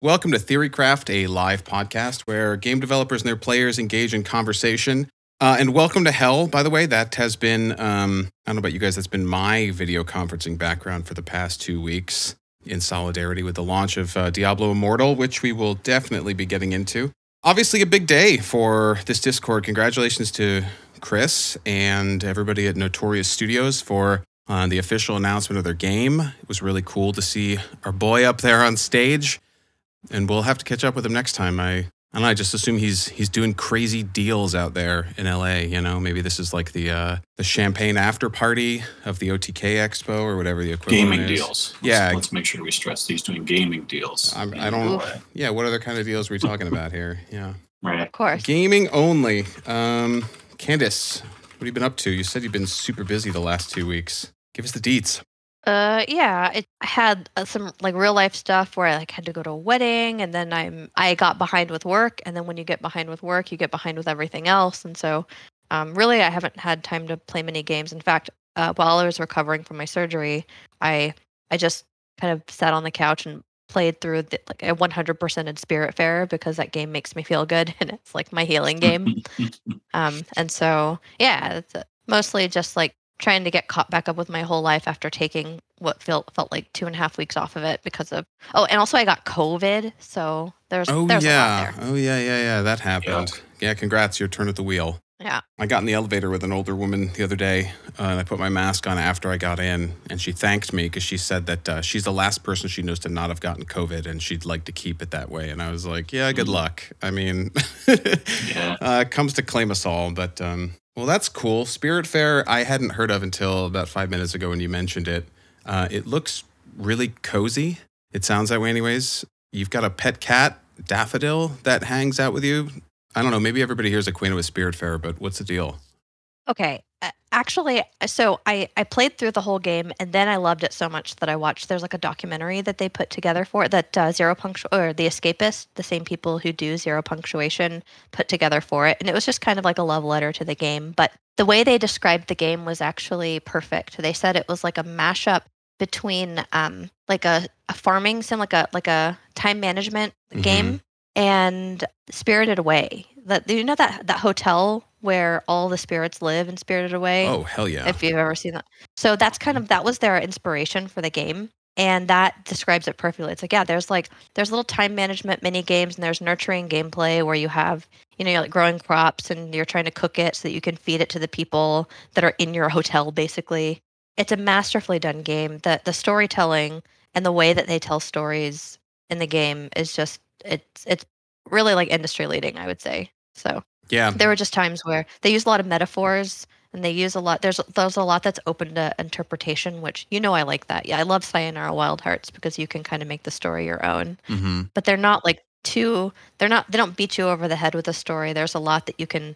Welcome to Theorycraft, a live podcast where game developers and their players engage in conversation. And welcome to Hell, by the way. That has been, I don't know about you guys, that's been my video conferencing background for the past 2 weeks in solidarity with the launch of Diablo Immortal, which we will definitely be getting into. Obviously a big day for this Discord. Congratulations to Chris and everybody at Notorious Studios for the official announcement of their game. It was really cool to see our boy up there on stage. And we'll have to catch up with him next time. I don't know, I just assume he's doing crazy deals out there in LA, you know? Maybe this is like the champagne after party of the OTK Expo or whatever the equivalent gaming is. Deals. Yeah. Let's make sure we stress he's doing gaming deals. I don't yeah, what other kind of deals are we talking about here? Yeah. Right. Of course. Gaming only. Candace, what have you been up to? You said you've been super busy the last 2 weeks. Give us the deets. I had some like real life stuff where I had to go to a wedding, and then I got behind with work, and then when you get behind with work, you get behind with everything else, and so really I haven't had time to play many games. In fact, while I was recovering from my surgery, I just kind of sat on the couch and played through like a 100%ed Spiritfarer because that game makes me feel good, and it's like my healing game. And so yeah, it's mostly just like trying to get caught back up with my whole life after taking what felt like 2.5 weeks off of it because of and also I got COVID, so there's a lot there. Yeah, that happened. Yeah, congrats, your turn at the wheel. Yeah. I got in the elevator with an older woman the other day, and I put my mask on after I got in, and she thanked me because she said that she's the last person she knows to not have gotten COVID, and she'd like to keep it that way. And I was like, yeah, good luck. I mean, it comes to claim us all, but well, that's cool. Spiritfarer, I hadn't heard of until about 5 minutes ago when you mentioned it. It looks really cozy. It sounds that way anyways. You've got a pet cat, Daffodil, that hangs out with you. I don't know, maybe everybody here is acquainted with Spiritfarer, but what's the deal? Okay. Actually, so I played through the whole game, and then I loved it so much that I watched, there's like a documentary that they put together for it that or The Escapist, the same people who do Zero Punctuation, put together for it. And it was just kind of like a love letter to the game. But the way they described the game was actually perfect. They said it was like a mashup between like a farming sim, like a time management game, and Spirited Away. That that hotel where all the spirits live in Spirited Away. Oh, hell yeah. If you've ever seen that. So that was their inspiration for the game. And that describes it perfectly. It's like, yeah, there's little time management mini games, and there's nurturing gameplay where you have, you're like growing crops and you're trying to cook it so that you can feed it to the people that are in your hotel, basically. It's a masterfully done game. The storytelling and the way that they tell stories in the game is just, it's really like industry leading, I would say. So yeah, there were just times where they use a lot of metaphors, and they use a lot. There's a lot that's open to interpretation, which I like that. Yeah, I love Sayonara Wild Hearts because you can kind of make the story your own. But they're not like they don't beat you over the head with a story. There's a lot that you can.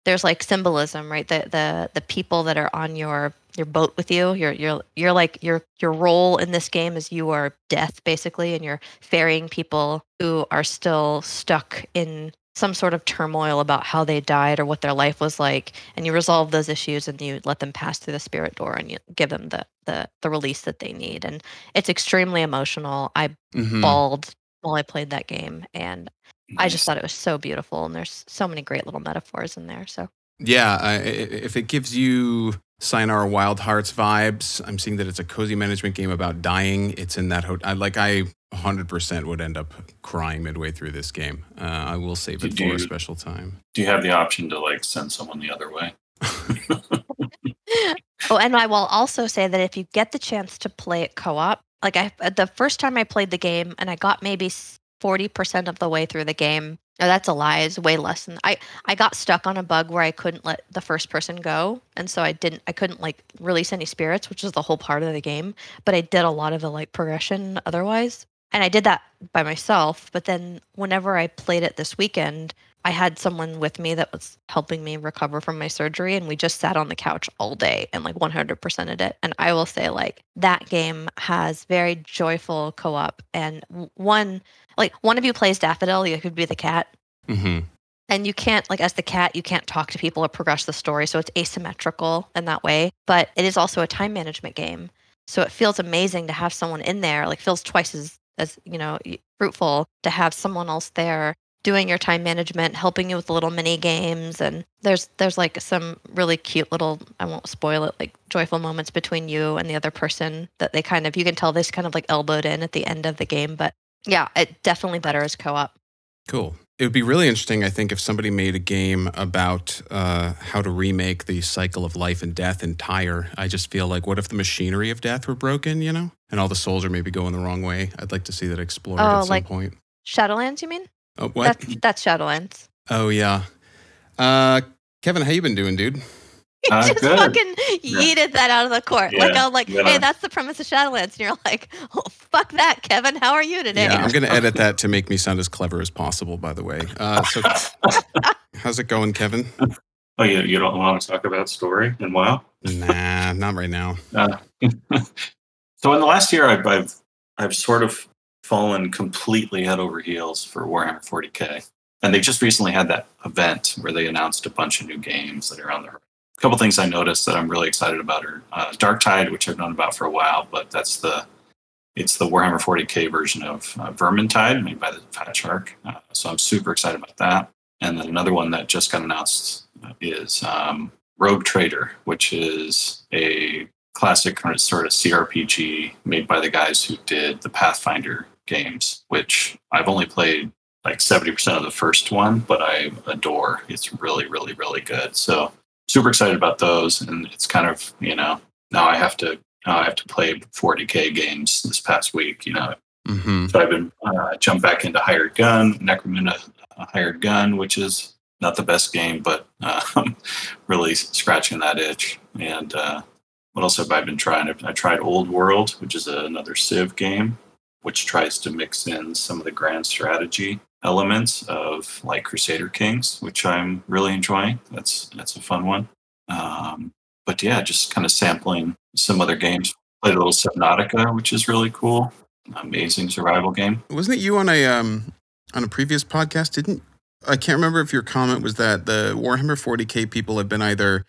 There's like symbolism, right? The people that are on your boat with you, you're like your role in this game is you are death basically, and you're ferrying people who are still stuck in some sort of turmoil about how they died or what their life was like, and you resolve those issues and you let them pass through the spirit door and you give them the release that they need. And it's extremely emotional. I bawled while I played that game, and I just thought it was so beautiful, and there's so many great little metaphors in there. So yeah, if it gives you Sayonara Wild Hearts vibes, I'm seeing that it's a cozy management game about dying. It's in that hotel. I 100% would end up crying midway through this game. I will save it for a special time. Do you have the option to like send someone the other way? Oh, and I will also say that if you get the chance to play it co-op, like the first time I played the game and I got maybe 40% of the way through the game. No, that's a lie. It's way less than I got stuck on a bug where I couldn't let the first person go, and so I couldn't like release any spirits, which is the whole part of the game. But I did a lot of the like progression otherwise, and I did that by myself. But then whenever I played it this weekend, I had someone with me that was helping me recover from my surgery, and we just sat on the couch all day and like 100%ed it. And I will say, like, that game has very joyful co-op, and one of you plays Daffodil, you could be the cat. And you can't, like, as the cat, you can't talk to people or progress the story, so it's asymmetrical in that way. But it is also a time management game, so it feels amazing to have someone in there. Like, feels twice as fruitful to have someone else there doing your time management, helping you with the little mini games. And there's like some really cute little, I won't spoil it, like joyful moments between you and the other person that they kind of, you can tell this kind of like elbowed in at the end of the game. But yeah, it definitely better as co-op. Cool. It would be really interesting, I think, if somebody made a game about how to remake the cycle of life and death in Tyre. I just feel like, what if the machinery of death were broken, and all the souls are maybe going the wrong way? I'd like to see that explored at some point. Shadowlands, you mean? Oh, what? That's Shadowlands. Oh, yeah. Kevin, how you been doing, dude? He just good. fucking yeeted that out of the court. Yeah, I was like, hey, that's the premise of Shadowlands. And you're like, oh, fuck that, Kevin. How are you today? Yeah, I'm going to edit that to make me sound as clever as possible, by the way. So, how's it going, Kevin? Oh, you don't want to talk about story and WoW? Nah, not right now. So in the last year, I've sort of fallen completely head over heels for Warhammer 40K. And they just recently had that event where they announced a bunch of new games that are on there. A couple things I noticed that I'm really excited about are Darktide, which I've known about for a while, but it's the Warhammer 40K version of Vermintide, made by the Fat Shark. So I'm super excited about that. And then another one that just got announced is Rogue Trader, which is a classic sort of CRPG made by the guys who did the Pathfinder games, which I've only played like 70% of the first one, but I adore. It's really, really, really good. So super excited about those. And it's kind of, now I have to play 40K games this past week, Mm-hmm. So I've been jumped back into Hired Gun, Necromunda Hired Gun, which is not the best game, but really scratching that itch. And what else have I been trying? I tried Old World, which is another Civ game, which tries to mix in some of the grand strategy elements of like Crusader Kings, which I'm really enjoying. That's a fun one. But yeah, just kind of sampling some other games. Played a little Subnautica, which is really cool. Amazing survival game. Wasn't it you on a previous podcast? I can't remember if your comment was that the Warhammer 40K people have been either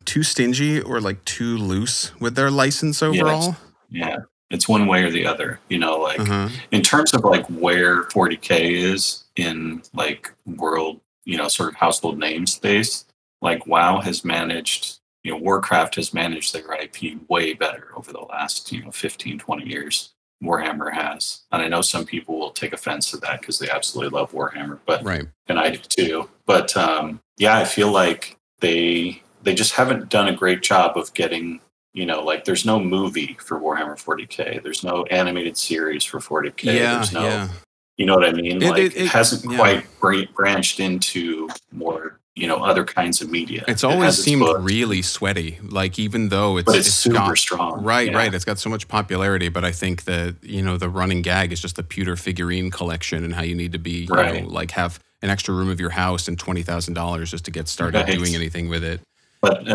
too stingy or like too loose with their license overall. Yeah, it's one way or the other. In terms of like where 40K is in like world, sort of household name space, like WoW has managed, Warcraft has managed their IP way better over the last, 15, 20 years. Warhammer has. And I know some people will take offense to that because they absolutely love Warhammer, but right. And I do too. But I feel like they just haven't done a great job of getting, there's no movie for Warhammer 40K. There's no animated series for 40K. There's no, you know what I mean? It hasn't quite branched into more, other kinds of media. It's always seemed really sweaty. Like, even though it's super strong. Right. It's got so much popularity, but I think that, the running gag is just the pewter figurine collection and how you need to be, like have an extra room of your house and $20,000 just to get started doing anything with it. But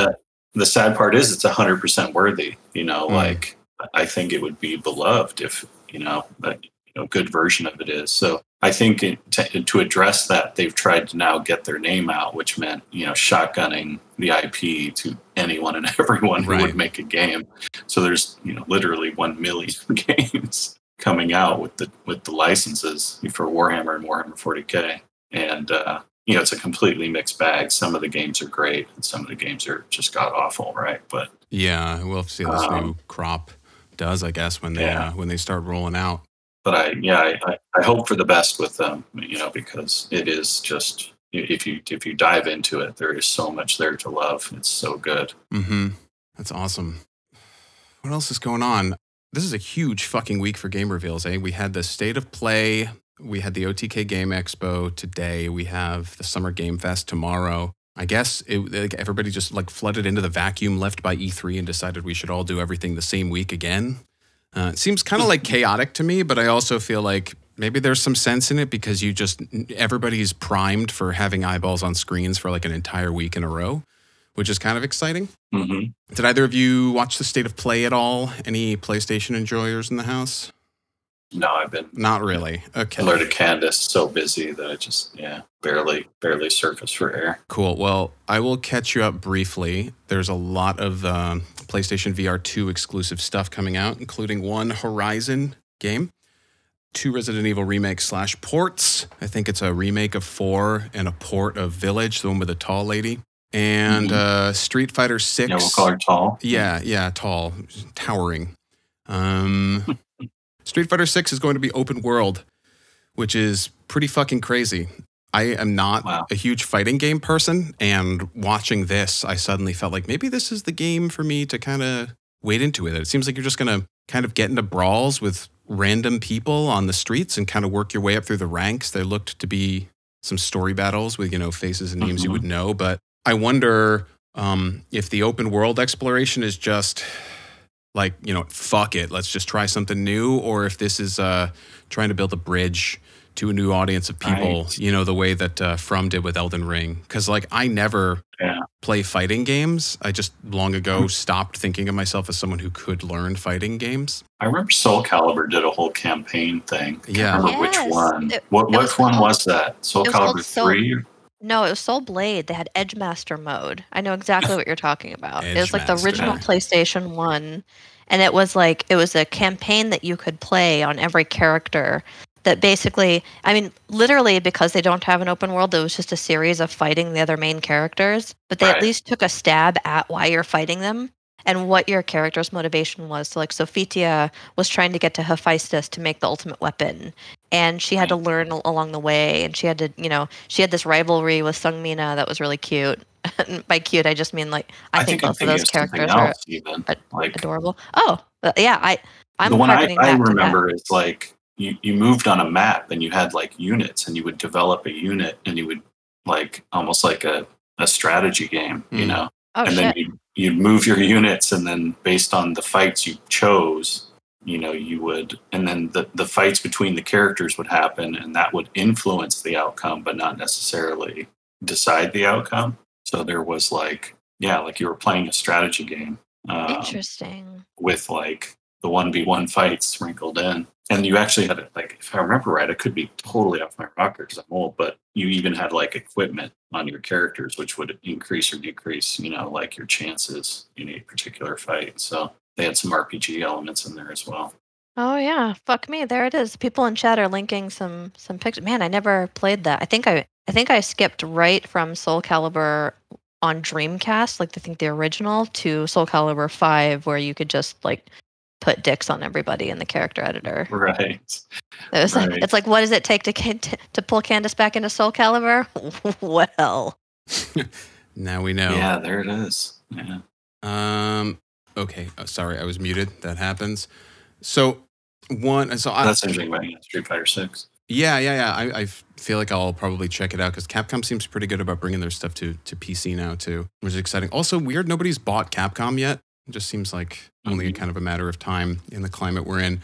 the sad part is it's 100% worthy. Like I think it would be beloved if, a good version of it is. So I think to address that, they've tried to now get their name out, which meant, shotgunning the IP to anyone and everyone who would make a game. So there's, literally 1 million games coming out with the licenses for Warhammer and Warhammer 40K. And, it's a completely mixed bag. Some of the games are great and some of the games are just god awful. Right. But yeah, we'll have to see how this new crop does, I guess, when they start rolling out. But I hope for the best with them, because it is just, if you dive into it, there is so much there to love. It's so good. Mm-hmm. That's awesome. What else is going on? This is a huge fucking week for game reveals, eh? We had the State of Play. We had the OTK Game Expo today. We have the Summer Game Fest tomorrow. I guess everybody just like flooded into the vacuum left by E3 and decided we should all do everything the same week again. It seems kind of like chaotic to me, but I also feel like maybe there's some sense in it because everybody's primed for having eyeballs on screens for like an entire week in a row, which is kind of exciting. Mm-hmm. Did either of you watch the State of Play at all? Any PlayStation enjoyers in the house? No, I've been not really. Okay. Similar to Candace, so busy that I just barely surface for air. Cool. Well, I will catch you up briefly. There's a lot of PlayStation VR 2 exclusive stuff coming out, including one Horizon game. 2 Resident Evil remakes / ports. I think it's a remake of 4 and a port of Village, the one with the tall lady. And Street Fighter 6. Yeah, we'll call her tall. Yeah, tall, towering. Street Fighter 6 is going to be open world, which is pretty fucking crazy. I am not a huge fighting game person, and watching this, I suddenly felt like maybe this is the game for me to kind of wade into it. It seems like you're just going to kind of get into brawls with random people on the streets and kind of work your way up through the ranks. There looked to be some story battles with, faces and names you would know, but I wonder if the open world exploration is just like, fuck it, let's just try something new, or if this is trying to build a bridge to a new audience of people, right. The way that From did with Elden Ring. Because, I never play fighting games. I just long ago stopped thinking of myself as someone who could learn fighting games. I remember Soul Calibur did a whole campaign thing. I can't remember which one. Which one was that? Soul Calibur 3? No, it was Soul Blade. They had Edgemaster mode. I know exactly what you're talking about. It was like the original PlayStation 1. And it was a campaign that you could play on every character. That basically, literally because they don't have an open world, it was just a series of fighting the other main characters. But they at least took a stab at why you're fighting them and what your character's motivation was. So, Sophitia was trying to get to Hephaestus to make the ultimate weapon. And she had to learn along the way. And she had to, she had this rivalry with Sung Mina that was really cute. By cute, I just mean, I think both of those characters are adorable. Oh, yeah. I'm the one I remember is, You moved on a map and you had units and you would develop a unit and you would almost like a strategy game, Oh, and then you'd move your units and then based on the fights you chose, you would, and then the fights between the characters would happen and that would influence the outcome, but not necessarily decide the outcome. So there was you were playing a strategy game. Interesting. With the 1v1 fights sprinkled in. And you actually had, if I remember right, I could be totally off my rocker because I'm old, but you even had, equipment on your characters, which would increase or decrease, your chances in a particular fight. So they had some RPG elements in there as well. Oh, yeah. Fuck me. There it is. People in chat are linking some pictures. Man, I never played that. I think I skipped right from Soul Calibur on Dreamcast, I think the original, to Soul Calibur 5, where you could just, put dicks on everybody in the character editor. Right. It's what does it take to pull Candace back into Soul Calibur? Well. Now we know. Yeah, there it is. Yeah. Okay. Sorry, I was muted. That happens. So that's interesting about Street Fighter 6. Yeah. I feel like I'll probably check it out because Capcom seems pretty good about bringing their stuff to PC now too, which is exciting. Also weird, nobody's bought Capcom yet. It just seems like only a kind of a matter of time in the climate we're in.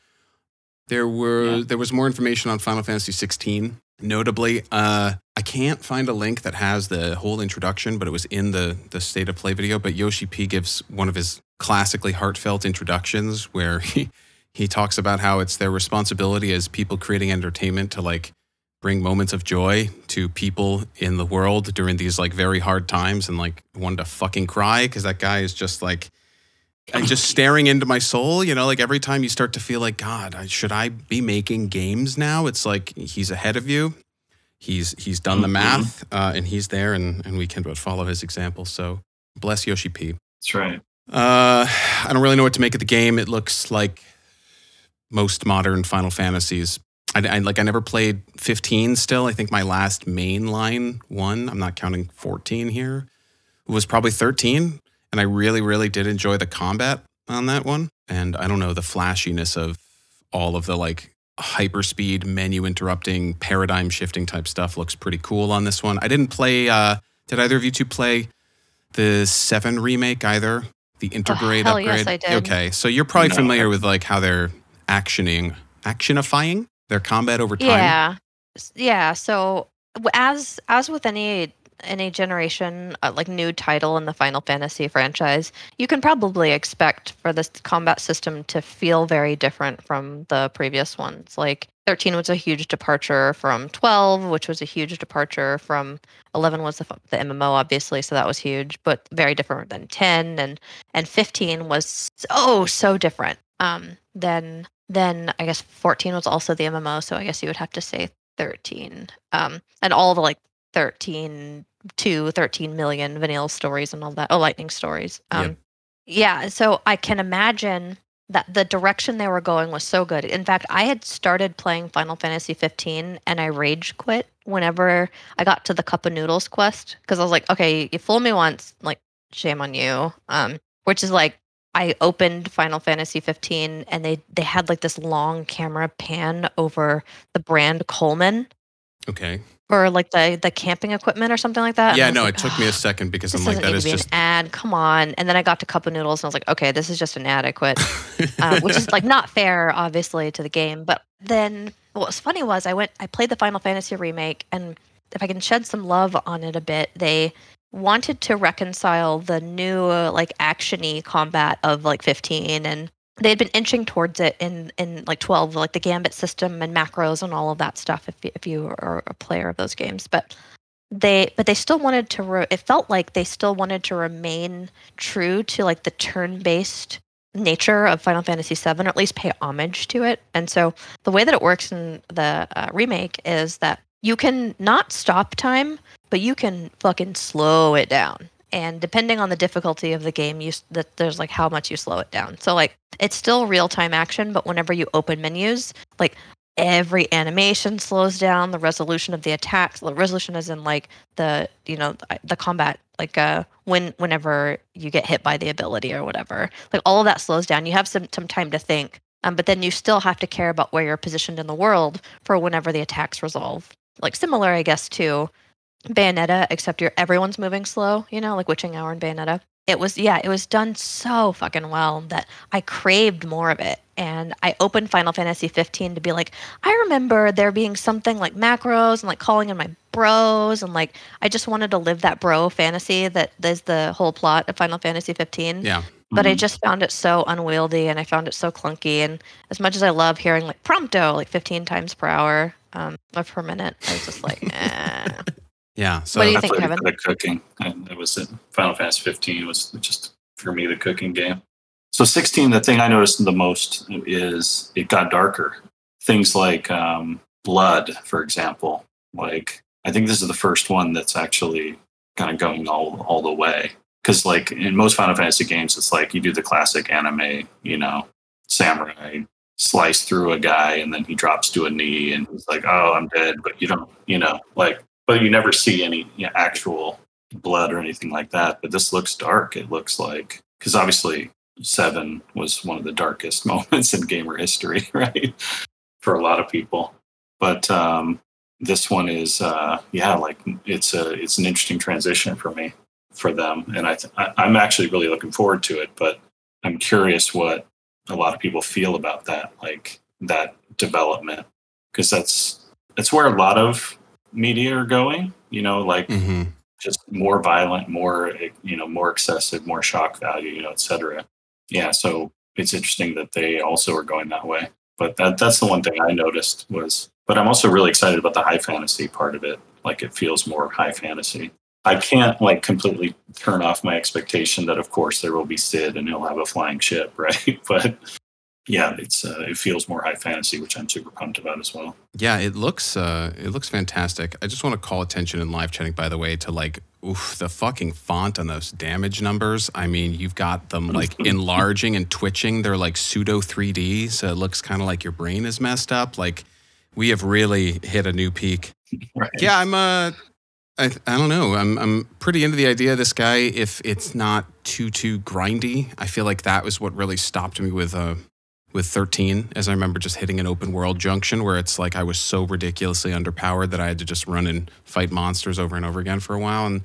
There was more information on Final Fantasy XVI. Notably, I can't find a link that has the whole introduction, but it was in the State of Play video. But Yoshi P gives one of his classically heartfelt introductions where he talks about how it's their responsibility as people creating entertainment to bring moments of joy to people in the world during these very hard times, and wanted to fucking cry because that guy is just just staring into my soul, every time you start to feel God, should I be making games now? It's he's ahead of you. He's done the math, and he's there, and we can but follow his example. So bless Yoshi P. That's right. I don't really know what to make of the game. It looks like most modern Final Fantasies. I never played 15 still. I think my last mainline one, I'm not counting 14 here, was probably 13. And I really, really did enjoy the combat on that one. And I don't know, the flashiness of all of the hyperspeed, menu interrupting, paradigm shifting type stuff looks pretty cool on this one. I didn't play, did either of you two play the 7 remake either? The Intergrade upgrade? Yes, I did. Okay, so you're probably familiar with how they're actionifying their combat over time. Yeah. So as with any generation, new title in the Final Fantasy franchise, you can probably expect for this combat system to feel very different from the previous ones. 13 was a huge departure from 12, which was a huge departure from 11 was the MMO, obviously, so that was huge, but very different than 10, and 15 was so different than Then I guess 14 was also the MMO, so I guess you would have to say 13. And all the like 13 to 13 million vanilla stories and all that. Oh, lightning stories. Yep. Yeah, so I can imagine that the direction they were going was so good. In fact, I had started playing Final Fantasy 15 and I rage quit whenever I got to the Cup of Noodles quest because I was like, okay, you fooled me once, like shame on you. Which is like I opened Final Fantasy 15 and they had like this long camera pan over the brand Coleman. Okay. Or like the camping equipment or something like that. Yeah, no, it took me a second because I'm like, that is just an ad. Come on. And then I got to Cup of Noodles and I was like, okay, this is just inadequate, which is like not fair, obviously, to the game. But then what was funny was I played the Final Fantasy remake, and if I can shed some love on it a bit, they wanted to reconcile the new like actiony combat of like 15 and they had been inching towards it in like 12, like the gambit system and macros and all of that stuff. If you are a player of those games, but they still wanted to. It felt like they still wanted to remain true to like the turn-based nature of Final Fantasy VII, or at least pay homage to it. And so the way that it works in the remake is that you can not stop time, but you can fucking slow it down. And depending on the difficulty of the game, there's like how much you slow it down. So like it's still real-time action, but whenever you open menus, like every animation slows down, the resolution of the attacks, the resolution is in like the combat, like whenever you get hit by the ability or whatever, like all of that slows down. You have some time to think, but then you still have to care about where you're positioned in the world for whenever the attacks resolve. Like similar, I guess, to Bayonetta, except everyone's moving slow, like Witching Hour and Bayonetta. It was done so fucking well that I craved more of it. And I opened Final Fantasy 15 to be like, I remember there being something like macros and like calling in my bros, and like I just wanted to live that bro fantasy that is the whole plot of Final Fantasy 15. Yeah. But I just found it so unwieldy and I found it so clunky. And as much as I love hearing like prompto like 15 times per hour or per minute, I was just like, eh. Yeah. So what do you think, Kevin? The cooking. That was it. Final Fantasy 15 was just for me the cooking game. So 16, the thing I noticed the most is it got darker. Things like blood, for example. Like I think this is the first one that's actually kind of going all the way. Because like in most Final Fantasy games, it's like you do the classic anime, samurai slice through a guy and then he drops to a knee and he's like, oh, I'm dead. But you don't, but you never see any actual blood or anything like that. But this looks dark. It looks like, because obviously 7 was one of the darkest moments in gamer history, right? For a lot of people. But this one is, like it's an interesting transition for me, for them. And I'm actually really looking forward to it, but I'm curious what a lot of people feel about that, like that development, because that's where a lot of media are going, just more violent, more, more excessive, more shock value, et cetera. Yeah. So it's interesting that they also are going that way, but that's the one thing I noticed but I'm also really excited about the high fantasy part of it. Like it feels more high fantasy. I can't like completely turn off my expectation that of course there will be Sid and he'll have a flying ship, right? But yeah, it feels more high fantasy, which I'm super pumped about as well. Yeah, it looks fantastic. I just want to call attention in live chatting, by the way, to like, the fucking font on those damage numbers. I mean, you've got them like enlarging and twitching. They're like pseudo 3D, so it looks kind of like your brain is messed up. Like, we have really hit a new peak. Right. Yeah, I don't know. I'm pretty into the idea of this guy. If it's not too grindy, I feel like that was what really stopped me with 13, as I remember just hitting an open world junction where it's like I was so ridiculously underpowered that I had to just run and fight monsters over and over again for a while. And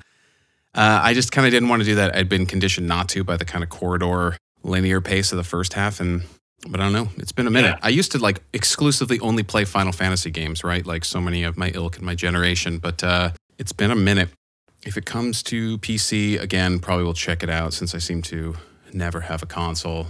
I just kind of didn't want to do that. I'd been conditioned not to by the kind of corridor linear pace of the first half. But I don't know. It's been a minute. Yeah. I used to like exclusively only play Final Fantasy games, right? Like so many of my ilk in my generation. But it's been a minute. If it comes to PC, again, probably will check it out since I seem to never have a console.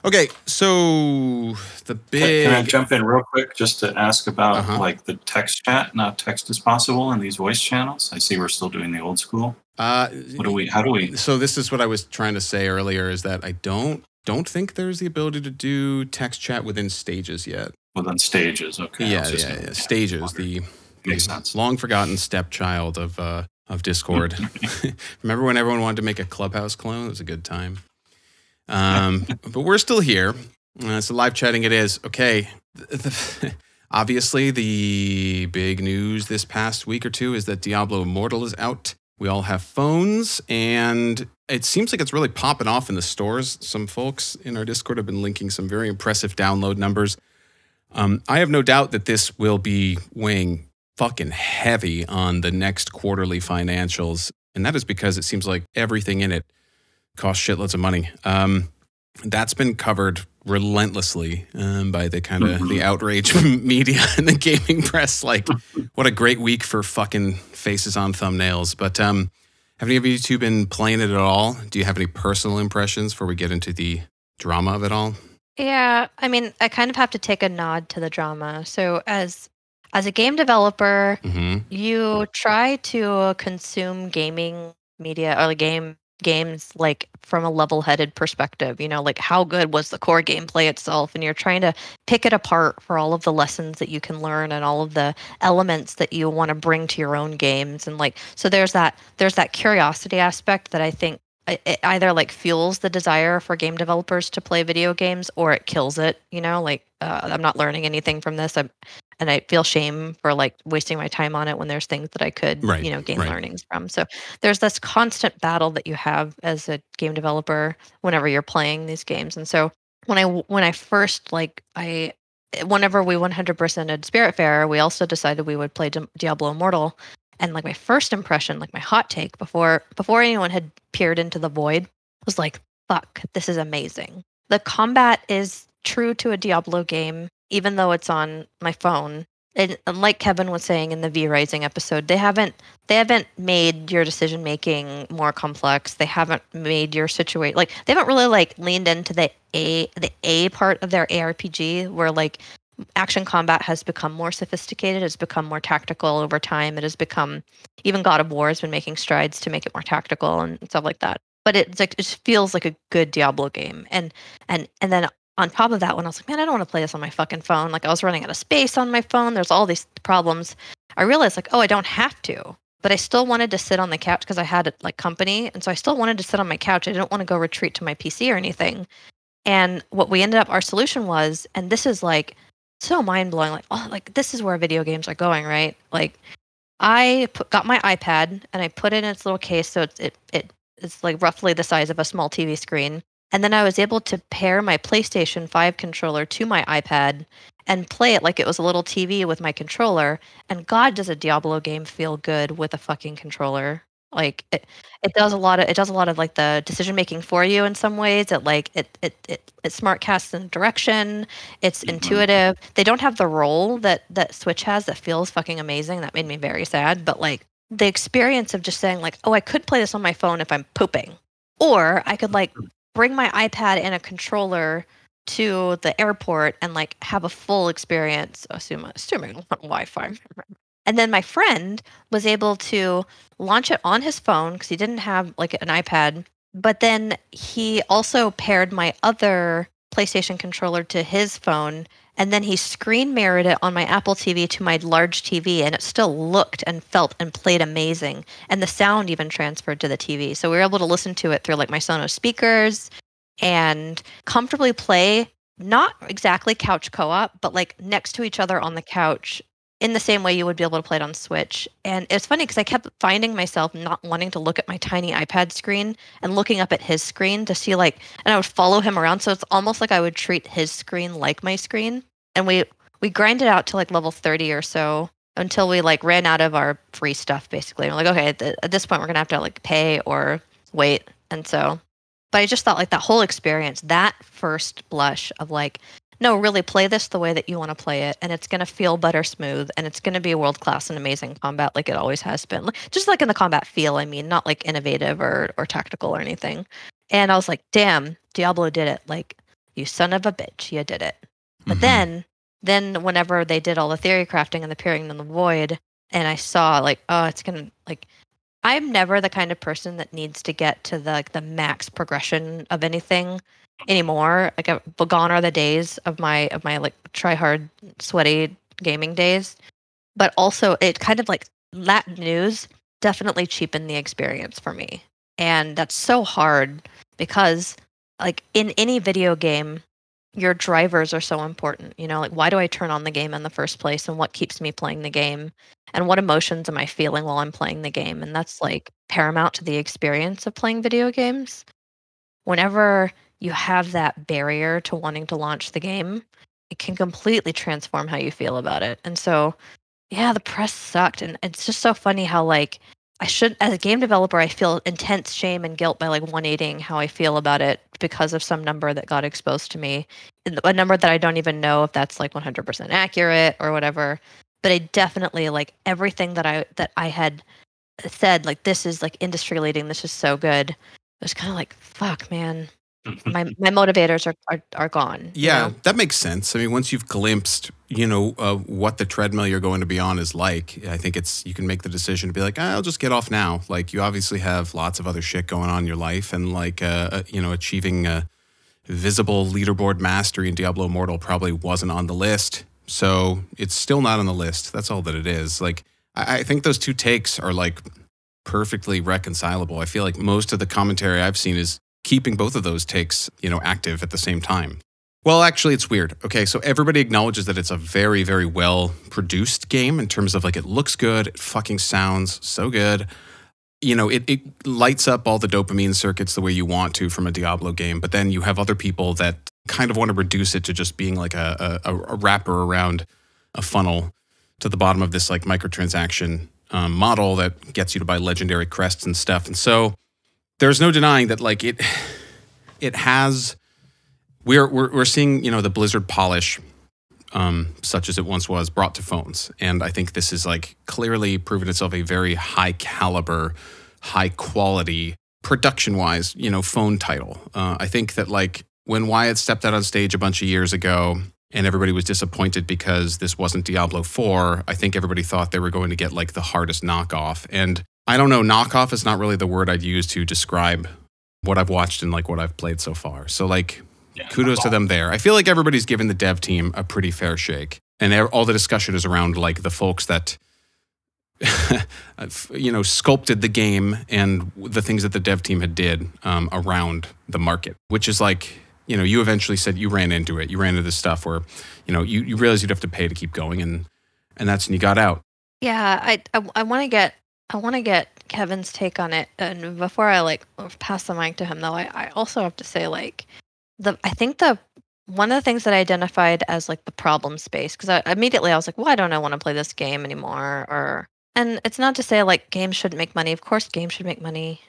Okay, so the big... Can I jump in real quick just to ask about like the text chat, not text as possible in these voice channels? I see we're still doing the old school. How do we? So this is what I was trying to say earlier, is that I don't don't think there's the ability to do text chat within stages yet. Within stages, okay. Yeah. Stages, the makes sense. Long forgotten stepchild of Discord. Remember when everyone wanted to make a Clubhouse clone? It was a good time. But we're still here. So live chatting it is. Okay. Obviously, the big news this past week or two is that Diablo Immortal is out. We all have phones, and it seems like it's really popping off in the stores. Some folks in our Discord have been linking some very impressive download numbers. I have no doubt that this will be weighing fucking heavy on the next quarterly financials, and that is because it seems like everything in it costs shitloads of money. That's been covered relentlessly by the kind of the outrage media and the gaming press. Like, what a great week for fucking faces on thumbnails. But have any of you two been playing it at all? Do you have any personal impressions before we get into the drama of it all? Yeah, I mean, I kind of have to take a nod to the drama. So as a game developer, you try to consume gaming media or games like from a level-headed perspective, like how good was the core gameplay itself, and you're trying to pick it apart for all of the lessons that you can learn and all of the elements that you want to bring to your own games. And so there's that curiosity aspect that I think it either fuels the desire for game developers to play video games, or it kills it. I'm not learning anything from this. And I feel shame for wasting my time on it when there's things that I could, gain learnings from. So there's this constant battle that you have as a game developer whenever you're playing these games. And so when I first whenever we 100%ed Spiritfarer, we also decided we would play Diablo Immortal. And my first impression, my hot take before anyone had peered into the void, was fuck, this is amazing. The combat is true to a Diablo game, even though it's on my phone. And like Kevin was saying in the V Rising episode, they haven't made your decision making more complex. They haven't made your situation they haven't really leaned into the A part of their ARPG, where action combat has become more sophisticated. It's become more tactical over time. It has become, even God of War has been making strides to make it more tactical and stuff like that. But it just feels like a good Diablo game. And then on top of that, when I was man, I don't want to play this on my fucking phone. I was running out of space on my phone. There's all these problems. I realized I don't have to. But I still wanted to sit on the couch because I had company. And so I still wanted to sit on my couch. I didn't want to go retreat to my PC or anything. And what we ended up, our solution was, and this is so mind-blowing, this is where video games are going, right? I got my iPad and I put it in its little case, so it's roughly the size of a small TV screen. And then I was able to pair my PlayStation 5 controller to my iPad and play it like it was a little TV with my controller. And God, does a Diablo game feel good with a fucking controller? It does a lot of the decision making for you in some ways. It smart casts in direction. It's intuitive. They don't have the role that Switch has that feels fucking amazing. That made me very sad. But the experience of just saying oh, I could play this on my phone if I'm pooping, or I could bring my iPad and a controller to the airport and have a full experience, assuming on Wi-Fi. And then my friend was able to launch it on his phone because he didn't have an iPad. But then he also paired my other PlayStation controller to his phone. And then he screen mirrored it on my Apple TV to my large TV. And it still looked and felt and played amazing. And the sound even transferred to the TV. So we were able to listen to it through my Sonos speakers and comfortably play, not exactly couch co-op, but next to each other on the couch, in the same way you would be able to play it on Switch. And it's funny because I kept finding myself not wanting to look at my tiny iPad screen and looking up at his screen to see and I would follow him around. So it's almost like I would treat his screen like my screen. And we grinded out to level 30 or so until we ran out of our free stuff basically. And we're okay, at this point we're going to have to pay or wait. And so, but I just thought that whole experience, that first blush of no, really play this the way that you want to play it, and it's going to feel butter smooth, and it's going to be world-class and amazing combat like it always has been. Just in the combat feel, I mean, not innovative or tactical or anything. And I was damn, Diablo did it. You son of a bitch, you did it. But then whenever they did all the theory crafting and the peering in the void, and I saw oh, it's going to, I'm never the kind of person that needs to get to the max progression of anything. anymore. Like gone are the days of my like try hard, sweaty gaming days. But also, it kind of like that news definitely cheapened the experience for me, and that's so hard because like in any video game, your drivers are so important. You know, like why do I turn on the game in the first place, and what keeps me playing the game, and what emotions am I feeling while I'm playing the game, and that's like paramount to the experience of playing video games. Whenever you have that barrier to wanting to launch the game, it can completely transform how you feel about it. And so, yeah, the press sucked. And it's just so funny how, like, as a game developer, I feel intense shame and guilt by like 180ing how I feel about it because of some number that got exposed to me. A number that I don't even know if that's like 100% accurate or whatever. But I definitely like everything that I had said, like, this is like industry leading, this is so good. It was kind of like, fuck, man. My motivators are gone. Yeah, you know? that makes sense. I mean, once you've glimpsed, what the treadmill you're going to be on is like, I think you can make the decision to be like, I'll just get off now. Like, you obviously have lots of other shit going on in your life, and like, achieving visible leaderboard mastery in Diablo Immortal probably wasn't on the list. So it's still not on the list. That's all that it is. Like, I think those two takes are like perfectly reconcilable. I feel like most of the commentary I've seen is keeping both of those takes, active at the same time. Well, actually, it's weird. Okay, so everybody acknowledges that it's a very, very well produced game in terms of like it looks good, it fucking sounds so good. It lights up all the dopamine circuits the way you want to from a Diablo game, but then you have other people that kind of want to reduce it to just being like a wrapper around a funnel to the bottom of this like microtransaction model that gets you to buy legendary crests and stuff. And so there's no denying that like it has, we're seeing, the Blizzard polish, such as it once was, brought to phones. And I think this is like clearly proven itself a very high caliber, high quality, production wise, phone title. I think that like when Wyatt stepped out on stage a bunch of years ago and everybody was disappointed because this wasn't Diablo 4, I think everybody thought they were going to get like the hardest knockoff. And I don't know, knockoff is not really the word I'd use to describe what I've watched and like what I've played so far. So like, kudos to them there. I feel like everybody's given the dev team a pretty fair shake. And all the discussion is around like the folks that, sculpted the game and the things that the dev team had did around the market, which is like, you eventually said you ran into it. You ran into this stuff where, you realized you'd have to pay to keep going. And that's when you got out. Yeah, I want to get Kevin's take on it. And before I like pass the mic to him, though, I also have to say like I think one of the things that I identified as like the problem space, because I was like, well, I don't want to play this game anymore. And it's not to say like games shouldn't make money. Of course, games should make money,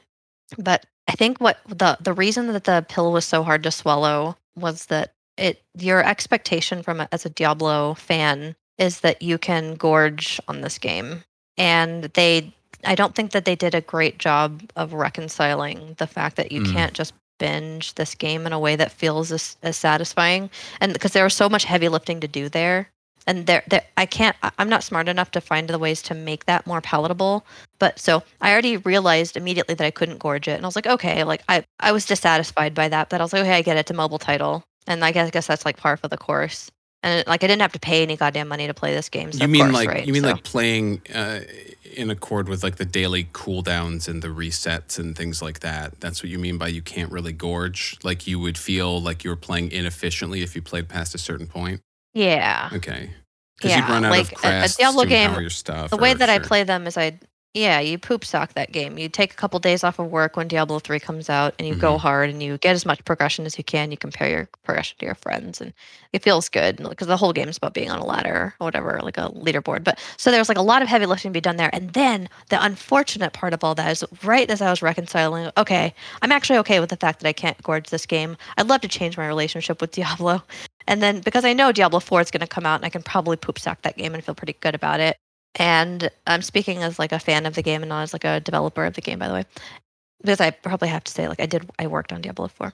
but I think what the reason that the pill was so hard to swallow was that your expectation as a Diablo fan is that you can gorge on this game, and I don't think that they did a great job of reconciling the fact that you can't just binge this game in a way that feels as satisfying, and because there was so much heavy lifting to do there, and I'm not smart enough to find the ways to make that more palatable. But so I already realized immediately that I couldn't gorge it, and I was like, okay, like I was dissatisfied by that, but I was like, okay, I get it, it's a mobile title, and I guess that's like par for the course. And like I didn't have to pay any goddamn money to play this game. So like playing in accord with like the daily cooldowns and the resets and things like that. That's what you mean by you can't really gorge. Like you would feel like you were playing inefficiently if you played past a certain point. Yeah. Okay. Because you'd run out of crests a Diablo to game, empower your stuff. The way that I play them is you poop sock that game. You take a couple days off of work when Diablo 3 comes out, and you go hard, and you get as much progression as you can. You compare your progression to your friends, and it feels good because the whole game is about being on a ladder or whatever, like a leaderboard. But so there's like a lot of heavy lifting to be done there. And then the unfortunate part of all that is right as I was reconciling, okay, I'm actually okay with the fact that I can't gorge this game. I'd love to change my relationship with Diablo. And then because I know Diablo 4 is going to come out, and I can probably poop sock that game and feel pretty good about it. And I'm speaking as like a fan of the game and not as like a developer of the game, by the way, because I probably have to say like I worked on Diablo 4.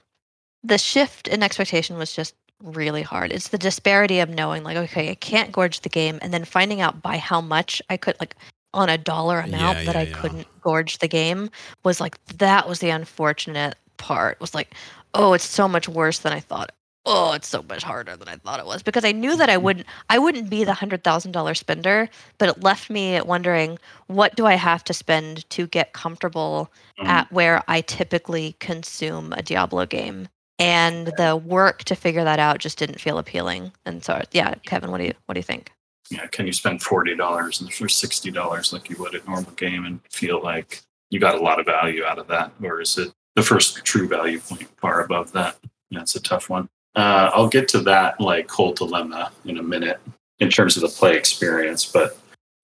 The shift in expectation was just really hard. It's the disparity of knowing like, okay, I can't gorge the game, and then finding out by how much I could, like on a dollar amount I couldn't gorge the game, was like, that was the unfortunate part. Was like, oh, it's so much worse than I thought. Oh, it's so much harder than I thought it was, because I knew that I wouldn't be the $100,000 spender, but it left me wondering, what do I have to spend to get comfortable at where I typically consume a Diablo game? And the work to figure that out just didn't feel appealing. And so, yeah, Kevin, what do you think? Yeah, can you spend $40 or $60 like you would a normal game and feel like you got a lot of value out of that? Or is it the first true value point far above that? That's a tough one. I'll get to that like whole dilemma in a minute in terms of the play experience. But,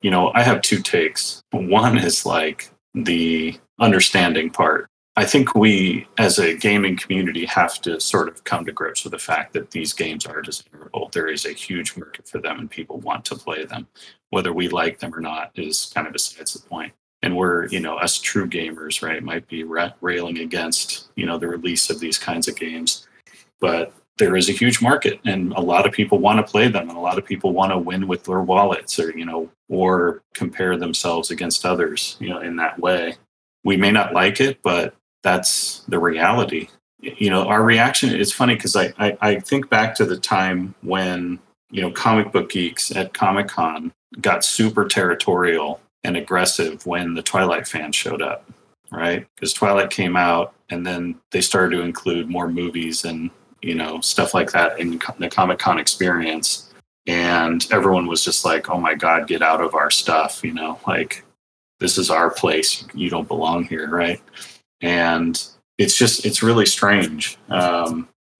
I have two takes. One is like the understanding part. I think we, as a gaming community, have to sort of come to grips with the fact that these games are desirable. There is a huge market for them and people want to play them. Whether we like them or not is kind of besides the point. And we're, us true gamers, right, might be railing against, the release of these kinds of games. But there is a huge market and a lot of people want to play them and a lot of people want to win with their wallets or compare themselves against others, in that way. We may not like it, but that's the reality. Our reaction is funny because I think back to the time when, comic book geeks at Comic-Con got super territorial and aggressive when the Twilight fans showed up, right? Because Twilight came out and then they started to include more movies and, stuff like that in the Comic-Con experience. And everyone was just like, oh my God, get out of our stuff, like this is our place. You don't belong here, right? And it's really strange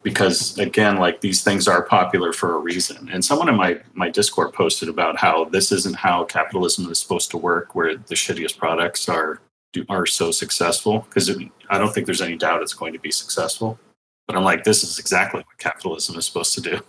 because, again, like these things are popular for a reason. And someone in my Discord posted about how this isn't how capitalism is supposed to work, where the shittiest products are so successful, because I don't think there's any doubt it's going to be successful. But I'm like, this is exactly what capitalism is supposed to do.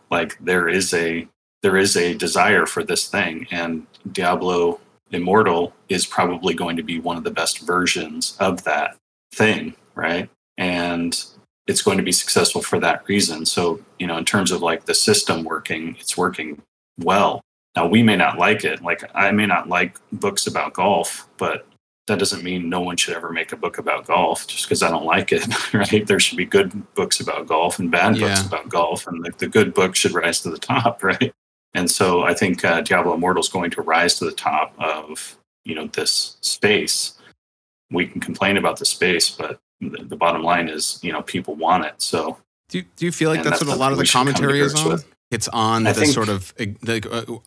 Like there is a desire for this thing, and Diablo Immortal is probably going to be one of the best versions of that thing, right? And it's going to be successful for that reason. So, in terms of like the system working, it's working well. Now, we may not like it. Like I may not like books about golf, but that doesn't mean no one should ever make a book about golf just because I don't like it, right? There should be good books about golf and bad books about golf, and the good book should rise to the top, right? And so I think Diablo Immortal is going to rise to the top of, this space. We can complain about the space, but the bottom line is, people want it. So do you feel like that's what a lot of the commentary is on? It's on the sort of,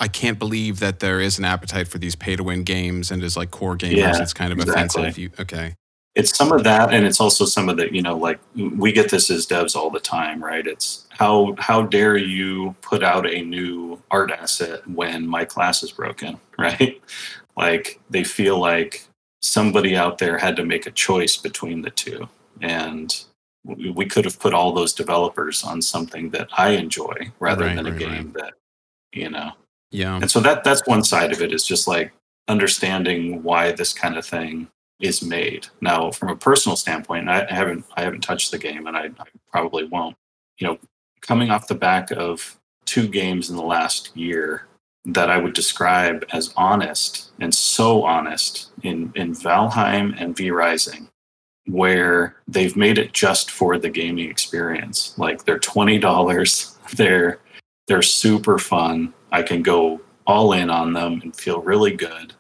I can't believe that there is an appetite for these pay-to-win games, and as like core gamers, it's kind of offensive. Okay. It's some of that, and it's also some of the, like we get this as devs all the time, right? It's how dare you put out a new art asset when my class is broken, right? Like they feel like somebody out there had to make a choice between the two, and we could have put all those developers on something that I enjoy rather than a game that, Yeah. And so that's one side of it, is just like understanding why this kind of thing is made. Now, from a personal standpoint, I haven't touched the game, and I probably won't. Coming off the back of 2 games in the last year that I would describe as honest, and so honest, in Valheim and V Rising, where they've made it just for the gaming experience. Like they're $20, they're super fun. I can go all in on them and feel really good.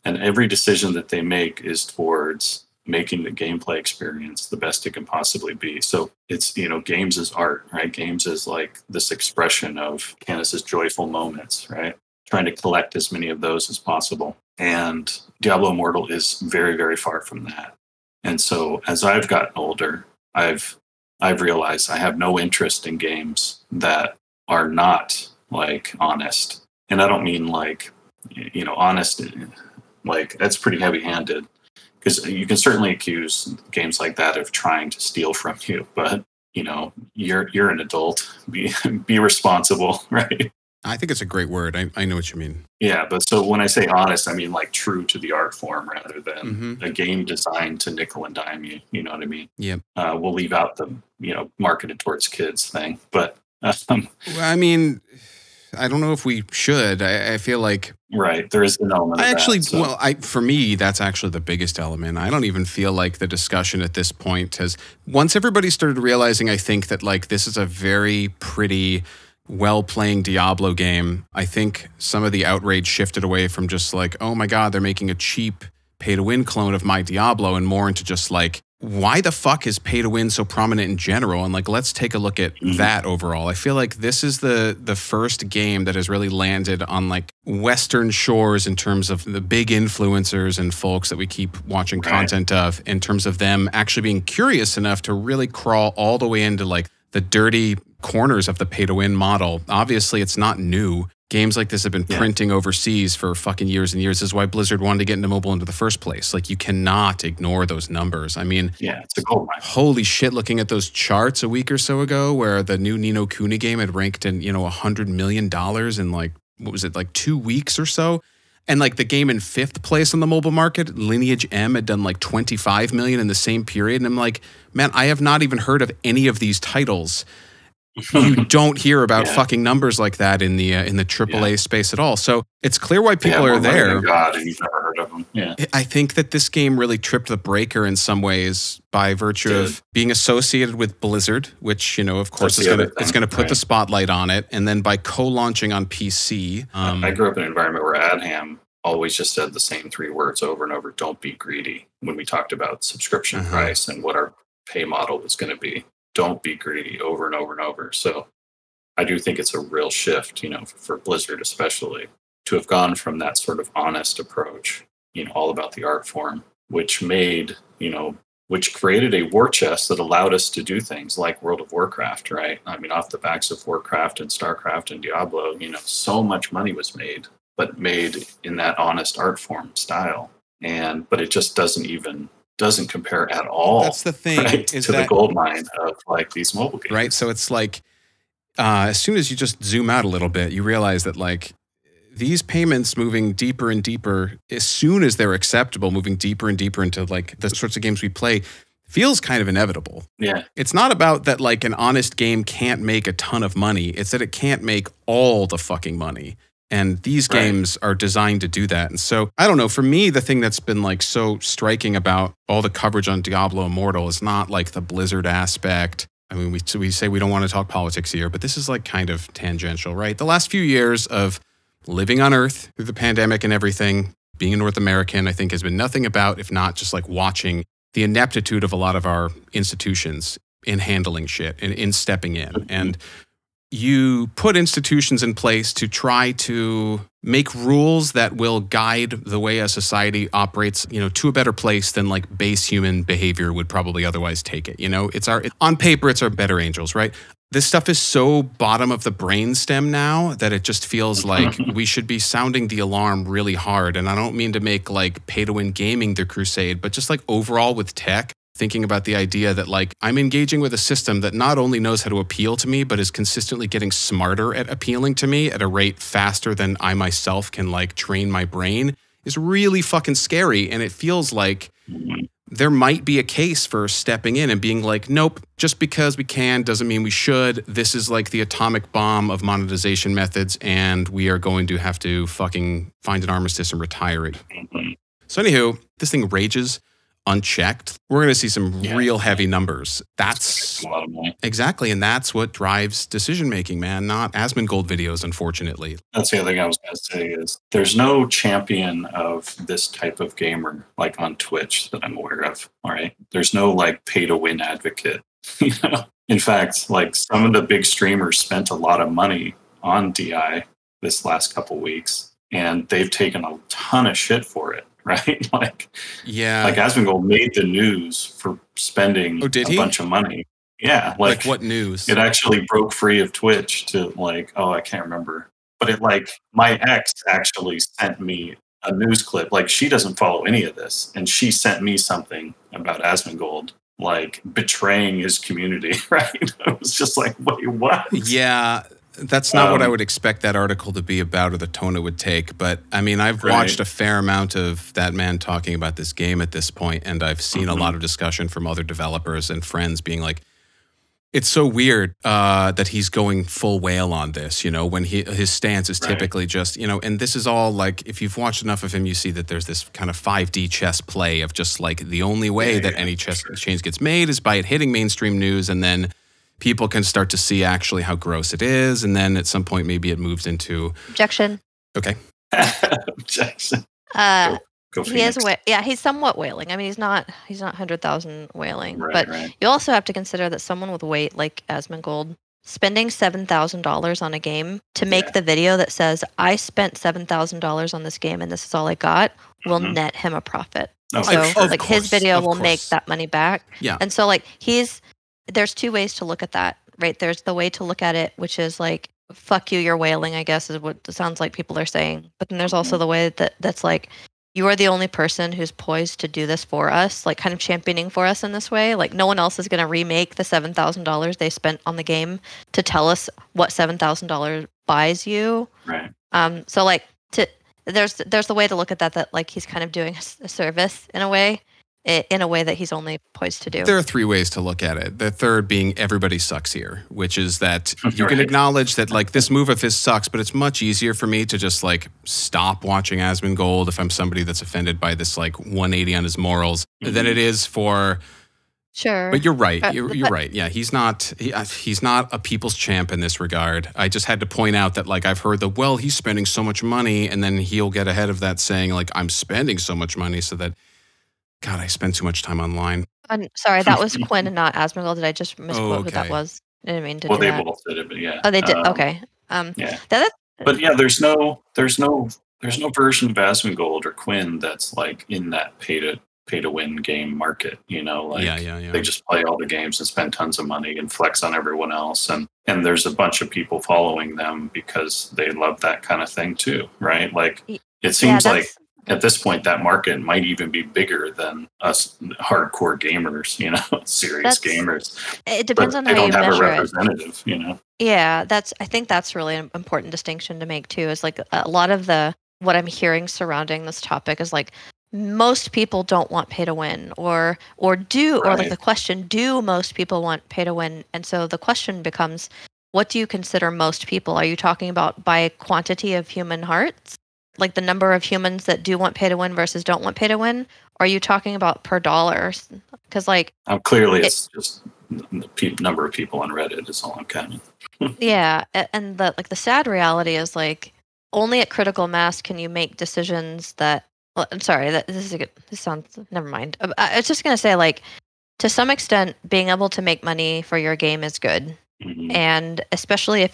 And every decision that they make is towards making the gameplay experience the best it can possibly be. So it's, games is art, right? Games is like this expression of Candace's joyful moments, right? Trying to collect as many of those as possible. And Diablo Immortal is very, very far from that. And so as I've gotten older, I've realized I have no interest in games that are not like honest. And I don't mean like, honest, like that's pretty heavy-handed, because you can certainly accuse games like that of trying to steal from you, but you're an adult, be responsible, right? I think it's a great word. I know what you mean. Yeah, but so when I say honest, I mean like true to the art form rather than a game designed to nickel and dime you. You know what I mean? Yeah. We'll leave out the marketed towards kids thing, but well, I mean, I don't know if we should. I feel like right, there is an element. For me, that's actually the biggest element. I don't even feel like the discussion at this point has. Once everybody started realizing, I think that like this is a very pretty, well-playing Diablo game. I think some of the outrage shifted away from just like, oh my god, they're making a cheap pay-to-win clone of my Diablo, and more into just like, why the fuck is pay-to-win so prominent in general? And like, let's take a look at that overall. I feel like this is the first game that has really landed on like Western shores in terms of the big influencers and folks that we keep watching content of, in terms of them actually being curious enough to really crawl all the way into like the dirty corners of the pay-to-win model. Obviously, it's not new. Games like this have been printing overseas for fucking years and years. This is why Blizzard wanted to get into mobile into the first place. Like, you cannot ignore those numbers. I mean, it's a gold mine. Holy shit, looking at those charts a week or so ago where the new Ni no Kuni game had ranked in, $100 million in like, what was it, like 2 weeks or so? And like the game in 5th place on the mobile market, Lineage M, had done like 25 million in the same period. And I'm like, man, I have not even heard of any of these titles. You don't hear about fucking numbers like that in the AAA space at all. So it's clear why people are there. God, and you've never heard of them. Yeah, I think that this game really tripped the breaker in some ways by virtue of being associated with Blizzard, which of course is going to put the spotlight on it, and then by co-launching on PC. I grew up in an environment where Adham always just said the same 3 words over and over: "Don't be greedy." When we talked about subscription price and what our pay model was going to be. Don't be greedy, over and over and over. So I do think it's a real shift, for Blizzard especially, to have gone from that sort of honest approach, all about the art form, which made, which created a war chest that allowed us to do things like World of Warcraft, right? I mean, off the backs of Warcraft and StarCraft and Diablo, so much money was made, but made in that honest art form style. But it just doesn't compare at all. That's the thing, right, to the gold mine of like these mobile games. Right. So it's like, as soon as you just zoom out a little bit, you realize that like these payments moving deeper and deeper, as soon as they're acceptable, moving deeper and deeper into like the sorts of games we play, feels kind of inevitable. Yeah. It's not about that like an honest game can't make a ton of money. It's that it can't make all the fucking money. And these games are designed to do that. And so, I don't know, for me, the thing that's been like so striking about all the coverage on Diablo Immortal is not like the Blizzard aspect. I mean, we say we don't want to talk politics here, but this is like kind of tangential, right? The last few years of living on Earth through the pandemic and everything, being a North American, I think has been nothing about, if not just like watching the ineptitude of a lot of our institutions in handling shit and in stepping in. And you put institutions in place to try to make rules that will guide the way a society operates, to a better place than like base human behavior would probably otherwise take it. On paper, it's our better angels, right? This stuff is so bottom of the brainstem now that it just feels like we should be sounding the alarm really hard. And I don't mean to make like pay-to-win gaming the crusade, but just like overall with tech, thinking about the idea that like I'm engaging with a system that not only knows how to appeal to me, but is consistently getting smarter at appealing to me at a rate faster than I myself can like train my brain, is really fucking scary. And it feels like there might be a case for stepping in and being like, nope, just because we can doesn't mean we should. This is like the atomic bomb of monetization methods, and we are going to have to fucking find an armistice and retire it. So anywho, this thing rages unchecked. We're going to see some real heavy numbers. That's a lot of money. Exactly. And that's what drives decision making, man, not Asmongold videos, unfortunately. That's the other thing I was going to say is there's no champion of this type of gamer like on Twitch that I'm aware of. All right. There's no like pay to win advocate. In fact, like some of the big streamers spent a lot of money on DI this last couple weeks, and they've taken a ton of shit for it. Right? Like Asmongold made the news for spending a bunch of money. Yeah. Like what news? It actually broke free of Twitch to like, I can't remember. But it like, my ex actually sent me a news clip. Like, she doesn't follow any of this. And she sent me something about Asmongold, like betraying his community, right? I was just like, wait, what? Yeah. That's not what I would expect that article to be about or the tone it would take. But I mean, I've watched a fair amount of that man talking about this game at this point, and I've seen a lot of discussion from other developers and friends being like, It's so weird that he's going full whale on this, when his stance is typically just, and this is all like, if you've watched enough of him, you see that there's this kind of 5D chess play of just like the only way that any chess change gets made is by it hitting mainstream news, and then people can start to see actually how gross it is, and then at some point maybe it moves into... Objection. Okay. Objection. Go he is, he's somewhat whaling. I mean, he's not 100,000 whaling, but right. you also have to consider that someone with weight like Asmongold spending $7,000 on a game to make the video that says I spent $7,000 on this game and this is all I got will net him a profit. Oh, so sure. like his video will make that money back. Yeah. And so like there's two ways to look at that, right? There's the way to look at it, which is like, fuck you, you're whaling, I guess is what it sounds like people are saying. But then there's also the way that's like, you are the only person who's poised to do this for us, like kind of championing for us in this way. Like no one else is going to remake the $7,000 they spent on the game to tell us what $7,000 buys you. Right. So like there's the way to look at that like he's kind of doing a service in a way that he's only poised to do. There are three ways to look at it. The third being everybody sucks here, which is that you can acknowledge that like this move of his sucks, but it's much easier for me to just like stop watching Asmongold if I'm somebody that's offended by this like 180 on his morals than it is for... Sure. But you're right. You're right. Yeah, he's not a people's champ in this regard. I just had to point out that like I've heard he's spending so much money, and then he'll get ahead of that saying like I'm spending so much money so that God, I spend too much time online. I'm sorry, that was Quinn and not Asmongold. Did I just misquote who that was? I didn't mean to do that. Well, they both did it, but yeah. Oh, they did. Okay. Yeah. But yeah, there's no version of Asmongold or Quinn that's like in that pay to win game market. They just play all the games and spend tons of money and flex on everyone else, and there's a bunch of people following them because they love that kind of thing too, right? Like it seems like. At this point, that market might even be bigger than us hardcore gamers, serious gamers. It depends on how you measure it. They don't have a representative, Yeah, I think that's really an important distinction to make too. Is like a lot of what I'm hearing surrounding this topic is like most people don't want pay to win, or like the question, do most people want pay to win? And so the question becomes, what do you consider most people? Are you talking about by quantity of human hearts? Like the number of humans that do want pay to win versus don't want pay to win? Or are you talking about per dollar? Because like clearly it's just the number of people on Reddit is all I'm counting. Yeah, and the sad reality is like only at critical mass can you make decisions that. Well, I'm sorry, this sounds. Never mind. I was just gonna say like to some extent being able to make money for your game is good, and especially if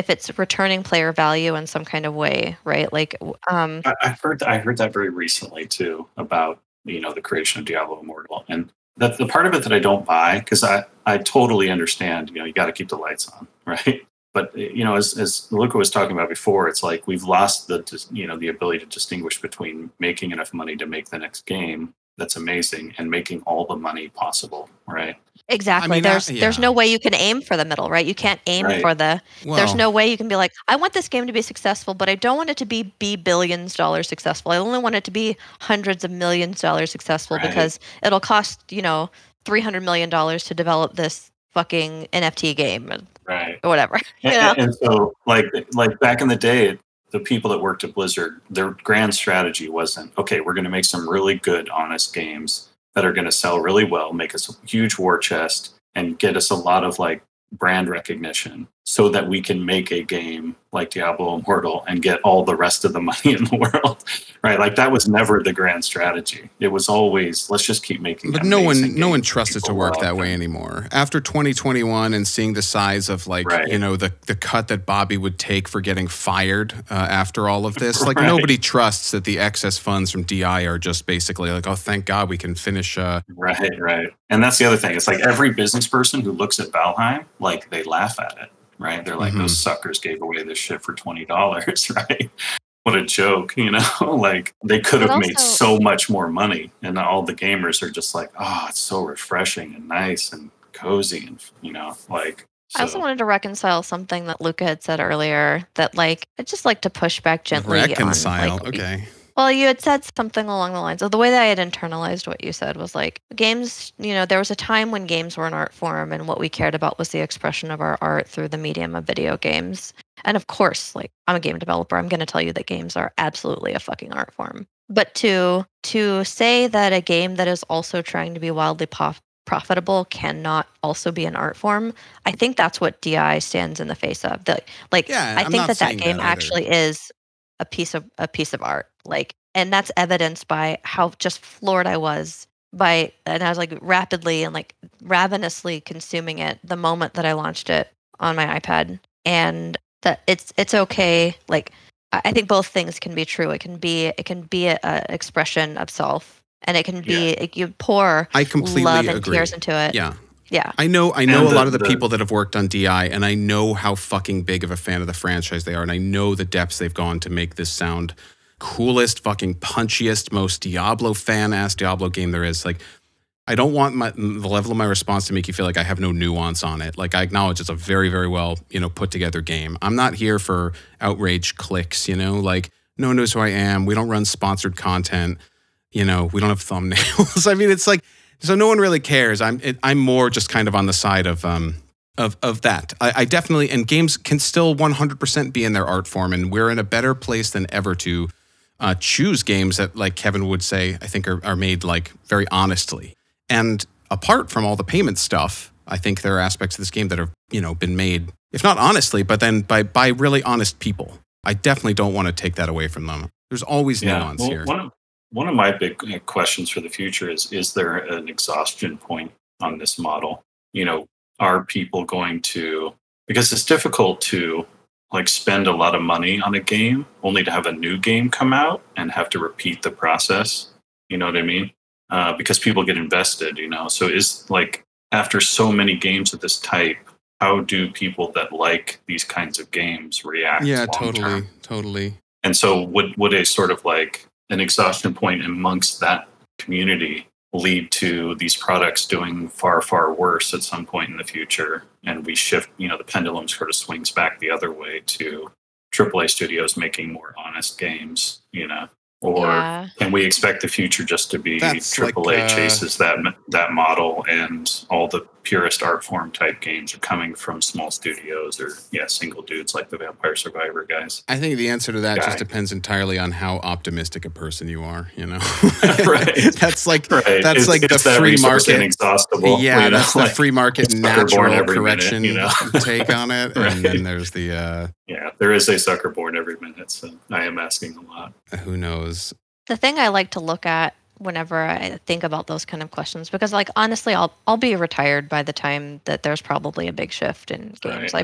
it's returning player value in some kind of way, right? Like, I heard that very recently too about the creation of Diablo Immortal, and the part of it that I don't buy, because I totally understand, you got to keep the lights on, right? But as Luca was talking about before, it's like we've lost the ability to distinguish between making enough money to make the next game that's amazing and making all the money possible, right? Exactly. I mean, there's no way you can aim for the middle, right? You can't aim for there's no way you can be like, I want this game to be successful, but I don't want it to be billions dollars successful. I only want it to be hundreds of millions dollars successful because it'll cost, $300 million to develop this fucking NFT game or whatever. And so like back in the day, the people that worked at Blizzard, their grand strategy wasn't, okay, we're going to make some really good, honest games that are going to sell really well, make us a huge war chest, and get us a lot of like brand recognition so that we can make a game like Diablo Immortal and get all the rest of the money in the world, right? Like that was never the grand strategy. It was always, let's just keep making. But no one trusts it to work that way anymore. After 2021 and seeing the size of like, the cut that Bobby would take for getting fired after all of this, like nobody trusts that the excess funds from DI are just basically like, oh, thank God we can finish. Right. And that's the other thing. It's like every business person who looks at Valheim, like they laugh at it. Right, they're like those suckers gave away this shit for $20, right? What a joke, Like they could have made so much more money, and all the gamers are just like, oh, it's so refreshing and nice and cozy, and like. So. I also wanted to reconcile something that Luca had said earlier. That like I just like to push back gently. Reconcile, okay. Well, you had said something along the lines of the way that I had internalized what you said was like games, there was a time when games were an art form and what we cared about was the expression of our art through the medium of video games. And of course, like I'm a game developer, I'm going to tell you that games are absolutely a fucking art form. But to say that a game that is also trying to be wildly profitable cannot also be an art form, I think that's what DI stands in the face of. I think that game actually is a piece of art, and that's evidenced by how just floored I was and I was like rapidly and like ravenously consuming it the moment that I launched it on my iPad, and that it's okay. Like I think both things can be true. It can be a expression of self, and it can be you pour love and tears into it. Yeah. I know a lot of the people that have worked on DI, and I know how fucking big of a fan of the franchise they are, and I know the depths they've gone to make this sound coolest, fucking punchiest, most Diablo fan-ass Diablo game there is. Like, I don't want the level of my response to make you feel like I have no nuance on it. Like, I acknowledge it's a very, very well, put together game. I'm not here for outrage clicks, like, no one knows who I am. We don't run sponsored content. We don't have thumbnails. I mean, it's like, so no one really cares. I'm more just kind of on the side of that. I definitely, and games can still 100% be in their art form, and we're in a better place than ever to choose games that, like Kevin would say, I think are made like very honestly. And apart from all the payment stuff, I think there are aspects of this game that have been made, if not honestly, but then by really honest people. I definitely don't want to take that away from them. There's always nuance here. One of my big questions for the future is there an exhaustion point on this model? Are people going to, because it's difficult to like spend a lot of money on a game only to have a new game come out and have to repeat the process. You know what I mean? Because people get invested, So is like after so many games of this type, how do people that like these kinds of games react? Yeah, totally. And so would a sort of like an exhaustion point amongst that community lead to these products doing far, far worse at some point in the future? And we shift, the pendulum sort of swings back the other way to AAA studios making more honest games, Or can we expect the future just to be AAA chases that model, and all the purest art form type games are coming from small studios or single dudes like the Vampire Survivor guys? I think the answer to that just depends entirely on how optimistic a person you are. Right. That's like the free market inexhaustible. Yeah, that's the free market natural correction take on it, and then there's the there is a sucker born every minute. So I am asking a lot. Who knows? The thing I like to look at whenever I think about those kind of questions, because like honestly, I'll be retired by the time that there's probably a big shift in games. I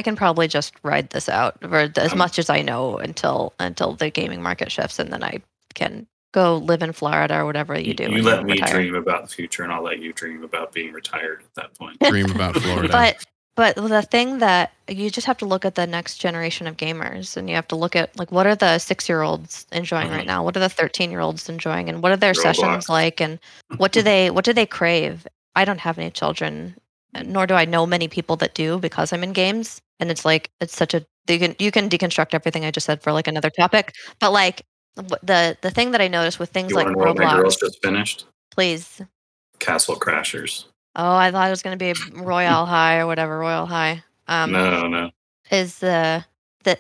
can probably just ride this out for as much as I know until the gaming market shifts, and then I can go live in Florida or whatever you do. You let me dream about the future, and I'll let you dream about being retired at that point. Dream about Florida. But the thing that you just have to look at the next generation of gamers, and you have to look at like what are the 6-year-olds enjoying right now? What are the 13-year-olds enjoying, and what are their sessions like, and what do they crave? I don't have any children, nor do I know many people that do because I'm in games, and it's like you can deconstruct everything I just said for like another topic, but like the thing that I noticed with things like Roblox. My girls just finished. Please. Castle Crashers. Oh, I thought it was going to be Royale High or whatever, Royal High. No. Is that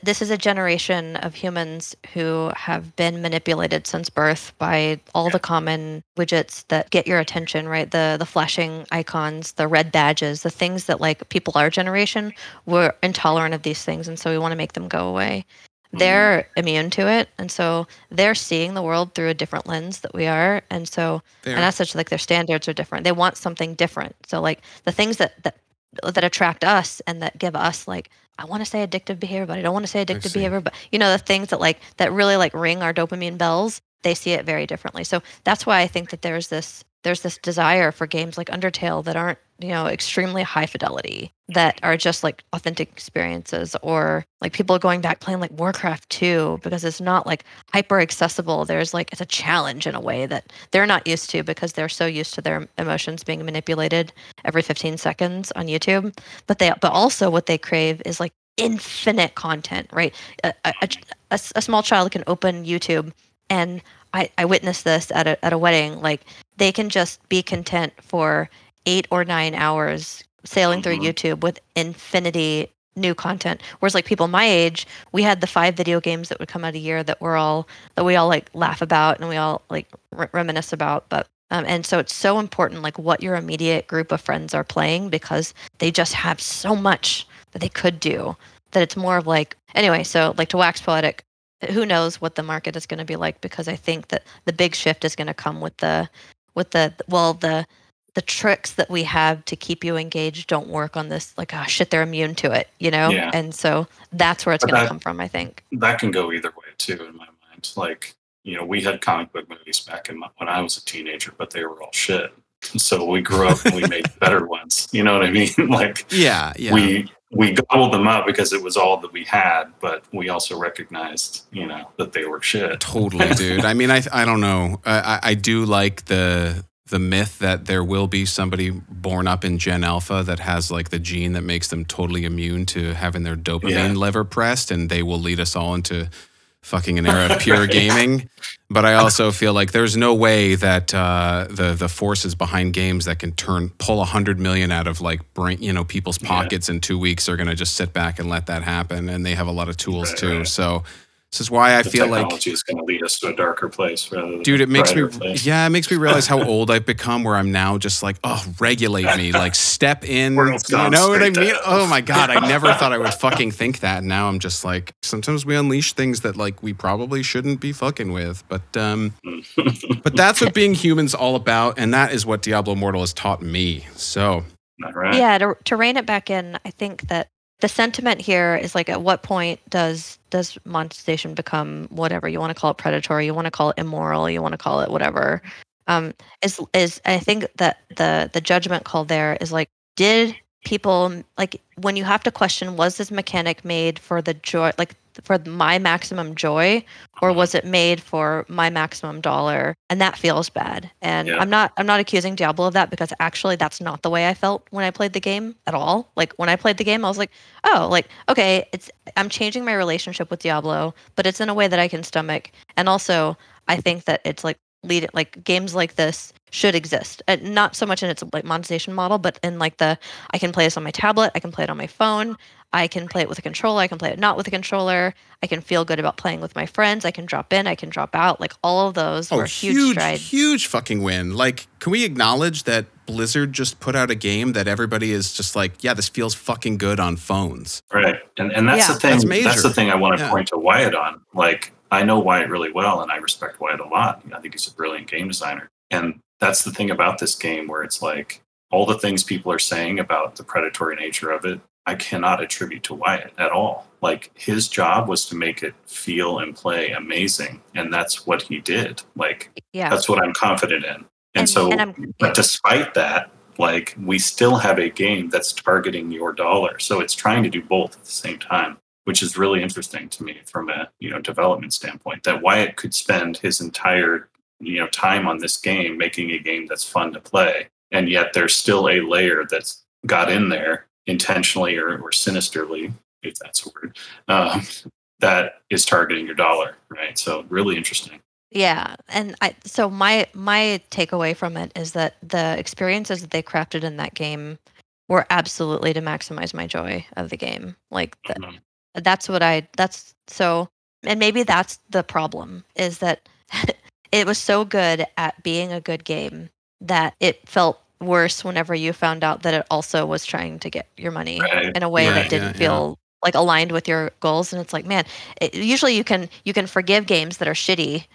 this is a generation of humans who have been manipulated since birth by all the common widgets that get your attention, right? The flashing icons, the red badges, the things that like people our generation were intolerant of these things, and so we want to make them go away. They're immune to it, and so they're seeing the world through a different lens that we are, and so and as such, like their standards are different. They want something different. So like the things that attract us and that give us like I want to say addictive behavior, but I don't want to say addictive behavior, but the things that really like ring our dopamine bells, they see it very differently. So that's why I think that there's this desire for games like Undertale that aren't extremely high fidelity, that are just like authentic experiences, or like people are going back playing like Warcraft 2 because it's not like hyper accessible. There's like it's a challenge in a way that they're not used to because they're so used to their emotions being manipulated every 15 seconds on YouTube. But also what they crave is like infinite content, right? A small child can open YouTube And I witnessed this at a wedding. Like, they can just be content for 8 or 9 hours sailing through YouTube with infinity new content. Whereas like people my age, we had the 5 video games that would come out a year that we all like laugh about and we all like reminisce about. But and so it's so important like what your immediate group of friends are playing, because they just have so much that they could do, that it's more of like, anyway, so like, to wax poetic, who knows what the market is going to be like, because I think that the big shift is going to come with the tricks that we have to keep you engaged don't work on this, like, oh shit, they're immune to it, you know? Yeah. And so that's where it's going to come from, I think. That can go either way too, in my mind. Like, you know, we had comic book movies back when I was a teenager, but they were all shit. So we grew up and we made better ones. You know what I mean? Like, yeah. We gobbled them up because it was all that we had, but we also recognized, you know, that they were shit. Totally, dude. I mean, I don't know. I do like the myth that there will be somebody born up in Gen Alpha that has like the gene that makes them totally immune to having their dopamine lever pressed, and they will lead us all into fucking an era of pure gaming. But I also feel like there's no way that the forces behind games that can pull 100 million out of like people's pockets in 2 weeks are going to just sit back and let that happen. And they have a lot of tools too. Right. So this is why I feel like technology is going to lead us to a darker place rather than dude, it makes me place. It makes me realize how old I've become, where I'm now just like, oh, regulate me, like step in, you know what I mean? Oh my God, I never thought I would fucking think that. And now I'm just like, sometimes we unleash things that like we probably shouldn't be fucking with, but that's what being human's all about, and that is what Diablo Immortal has taught me. So right. Yeah, to rein it back in, I think that the sentiment here is like, at what point does monetization become whatever you want to call it, predatory, you want to call it immoral, you want to call it whatever? Is I think that the judgment call there is like, did people, like, when you have to question, was this mechanic made for the joy, like for my maximum joy, or was it made for my maximum dollar? And that feels bad. And I'm not accusing Diablo of that, because actually that's not the way I felt when I played the game at all. Like, when I played the game, I was like, oh, like, okay, I'm changing my relationship with Diablo, but it's in a way that I can stomach. And also, I think that it's like games like this should exist, not so much in its like monetization model, but in like I can play this on my tablet, I can play it on my phone, I can play it with a controller, I can play it not with a controller, I can feel good about playing with my friends, I can drop in, I can drop out, like all of those were huge strides. Huge fucking win. Like, can we acknowledge that Blizzard just put out a game that everybody is just like, yeah, this feels fucking good on phones. Right. And that's the thing. That's major. That's the thing I want to point to Wyatt on. Like, I know Wyatt really well, and I respect Wyatt a lot. I think he's a brilliant game designer. And that's the thing about this game, where it's like, all the things people are saying about the predatory nature of it, I cannot attribute to Wyatt at all. Like, his job was to make it feel and play amazing, and that's what he did. Like, that's what I'm confident in. But despite that, like, we still have a game that's targeting your dollar. So it's trying to do both at the same time, which is really interesting to me from a development standpoint, that Wyatt could spend his entire time on this game making a game that's fun to play, and yet there's still a layer that's got in there intentionally or sinisterly, if that's a word, that is targeting your dollar, right? So really interesting. Yeah, and so my takeaway from it is that the experiences that they crafted in that game were absolutely to maximize my joy of the game. Like, and maybe that's the problem, is that it was so good at being a good game that it felt worse whenever you found out that it also was trying to get your money in a way that didn't feel like aligned with your goals. And it's like, man, usually you can forgive games that are shitty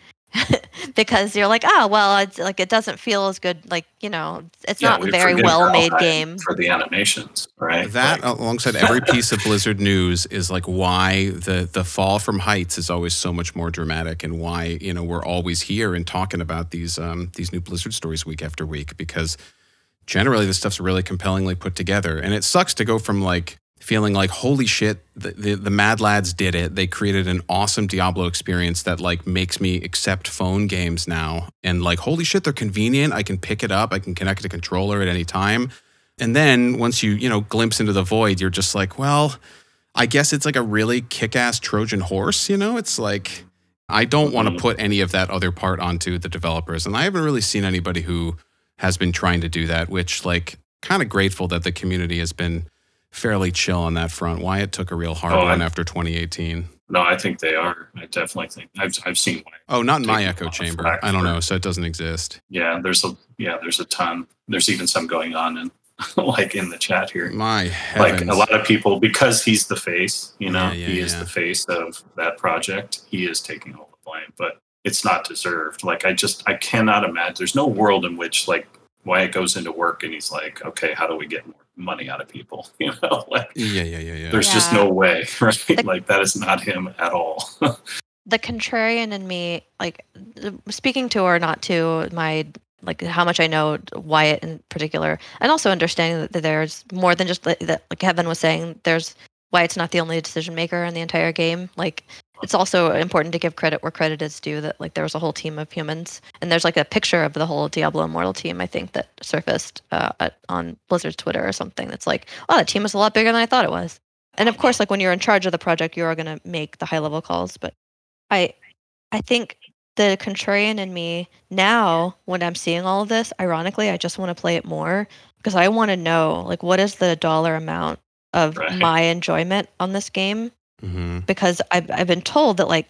because you're like, oh, well, it's like, it doesn't feel as good. Like, it's not a very well-made game. For the animations, right? That, alongside every piece of Blizzard news, is like why the fall from heights is always so much more dramatic, and why, we're always here and talking about these new Blizzard stories week after week, because generally this stuff's really compellingly put together. And it sucks to go from like feeling like, holy shit, the Mad Lads did it. They created an awesome Diablo experience that like makes me accept phone games now. And like, holy shit, they're convenient. I can pick it up. I can connect a controller at any time. And then once you glimpse into the void, you're just like, well, I guess it's like a really kick-ass Trojan horse. It's like, I don't want to put any of that other part onto the developers. And I haven't really seen anybody who has been trying to do that, which like kind of grateful that the community has been fairly chill on that front. Wyatt took a real hard one after 2018. No, I think they are. I definitely think I've seen Wyatt. Oh, not in my echo chamber. I don't know. So it doesn't exist. Yeah, there's a ton. There's even some going on in like in the chat here. My heavens. Like a lot of people, because he's the face, he is the face of that project. He is taking all the blame, but it's not deserved. Like I cannot imagine. There's no world in which like Wyatt goes into work and he's like, okay, how do we get more money out of people? Like there's just no way, right? Like that is not him at all. The contrarian in me, like speaking to or not to my, like how much I know Wyatt in particular, and also understanding that there's more than just that, like Kevin was saying, there's Wyatt's not the only decision maker in the entire game. Like it's also important to give credit where credit is due, that like there was a whole team of humans, and there's like a picture of the whole Diablo Immortal team, I think, that surfaced on Blizzard's Twitter or something. That's like, oh, that team was a lot bigger than I thought it was. And of course, like when you're in charge of the project, you are going to make the high level calls. But I think the contrarian in me now, when I'm seeing all of this, ironically, I just want to play it more because I want to know, like, what is the dollar amount of my enjoyment on this game? Mm-hmm. Because I've been told that, like,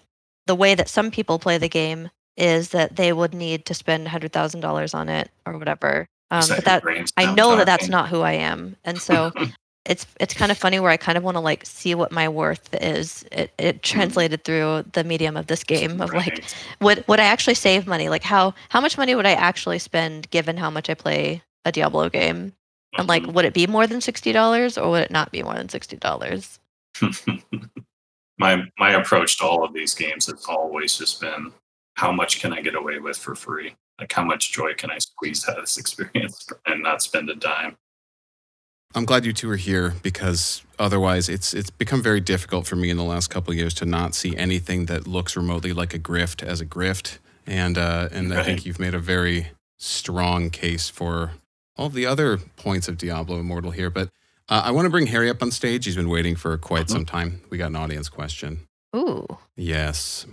the way that some people play the game is that they would need to spend $100,000 on it or whatever. But that I know that that's not who I am, and so it's kind of funny where I kind of want to like see what my worth is. It translated through the medium of this game of like, would I actually save money? Like how much money would I actually spend given how much I play a Diablo game? And like, would it be more than $60 or would it not be more than $60? My approach to all of these games has always just been, how much can I get away with for free? Like how much joy can I squeeze out of this experience and not spend a dime? I'm glad you two are here because otherwise it's become very difficult for me in the last couple of years to not see anything that looks remotely like a grift as a grift. And I think you've made a very strong case for all the other points of Diablo Immortal here. But I want to bring Harry up on stage. He's been waiting for quite some time. We got an audience question. Ooh. Yes.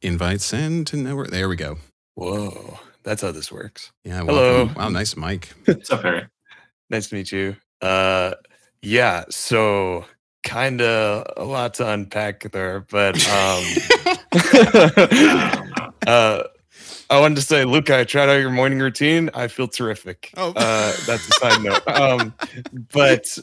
Invite send to network. There we go. Whoa. That's how this works. Yeah. Hello. Wow. Nice mic. What's up, Harry? Nice to meet you. Yeah, so kind of a lot to unpack there, but I wanted to say, Luke, I tried out your morning routine. I feel terrific. Oh, that's a side note. But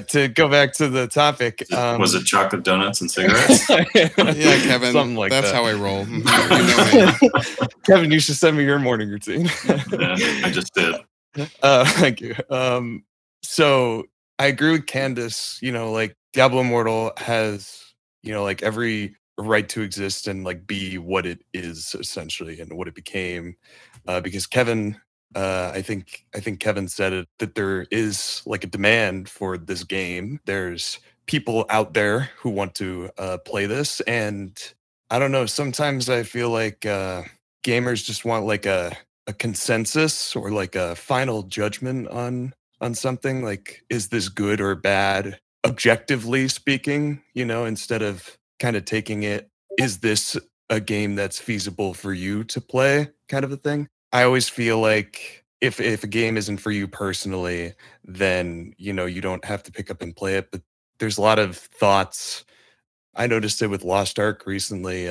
to go back to the topic, was it chocolate donuts and cigarettes? Yeah, Kevin. Something like that's that. how I roll. You know me. Kevin, you should send me your morning routine. Yeah, I just did. Thank you. So I agree with Candace, like Diablo Immortal has, like every right to exist and like be what it is essentially and what it became. Because Kevin, I think Kevin said it, that there is like a demand for this game. There's people out there who want to play this. And I don't know, sometimes I feel like gamers just want like a consensus or like a final judgment on something, like, is this good or bad, objectively speaking, instead of kind of taking it, is this a game that's feasible for you to play, kind of a thing. I always feel like if a game isn't for you personally, then, you don't have to pick up and play it. But there's a lot of thoughts. I noticed it with Lost Ark recently,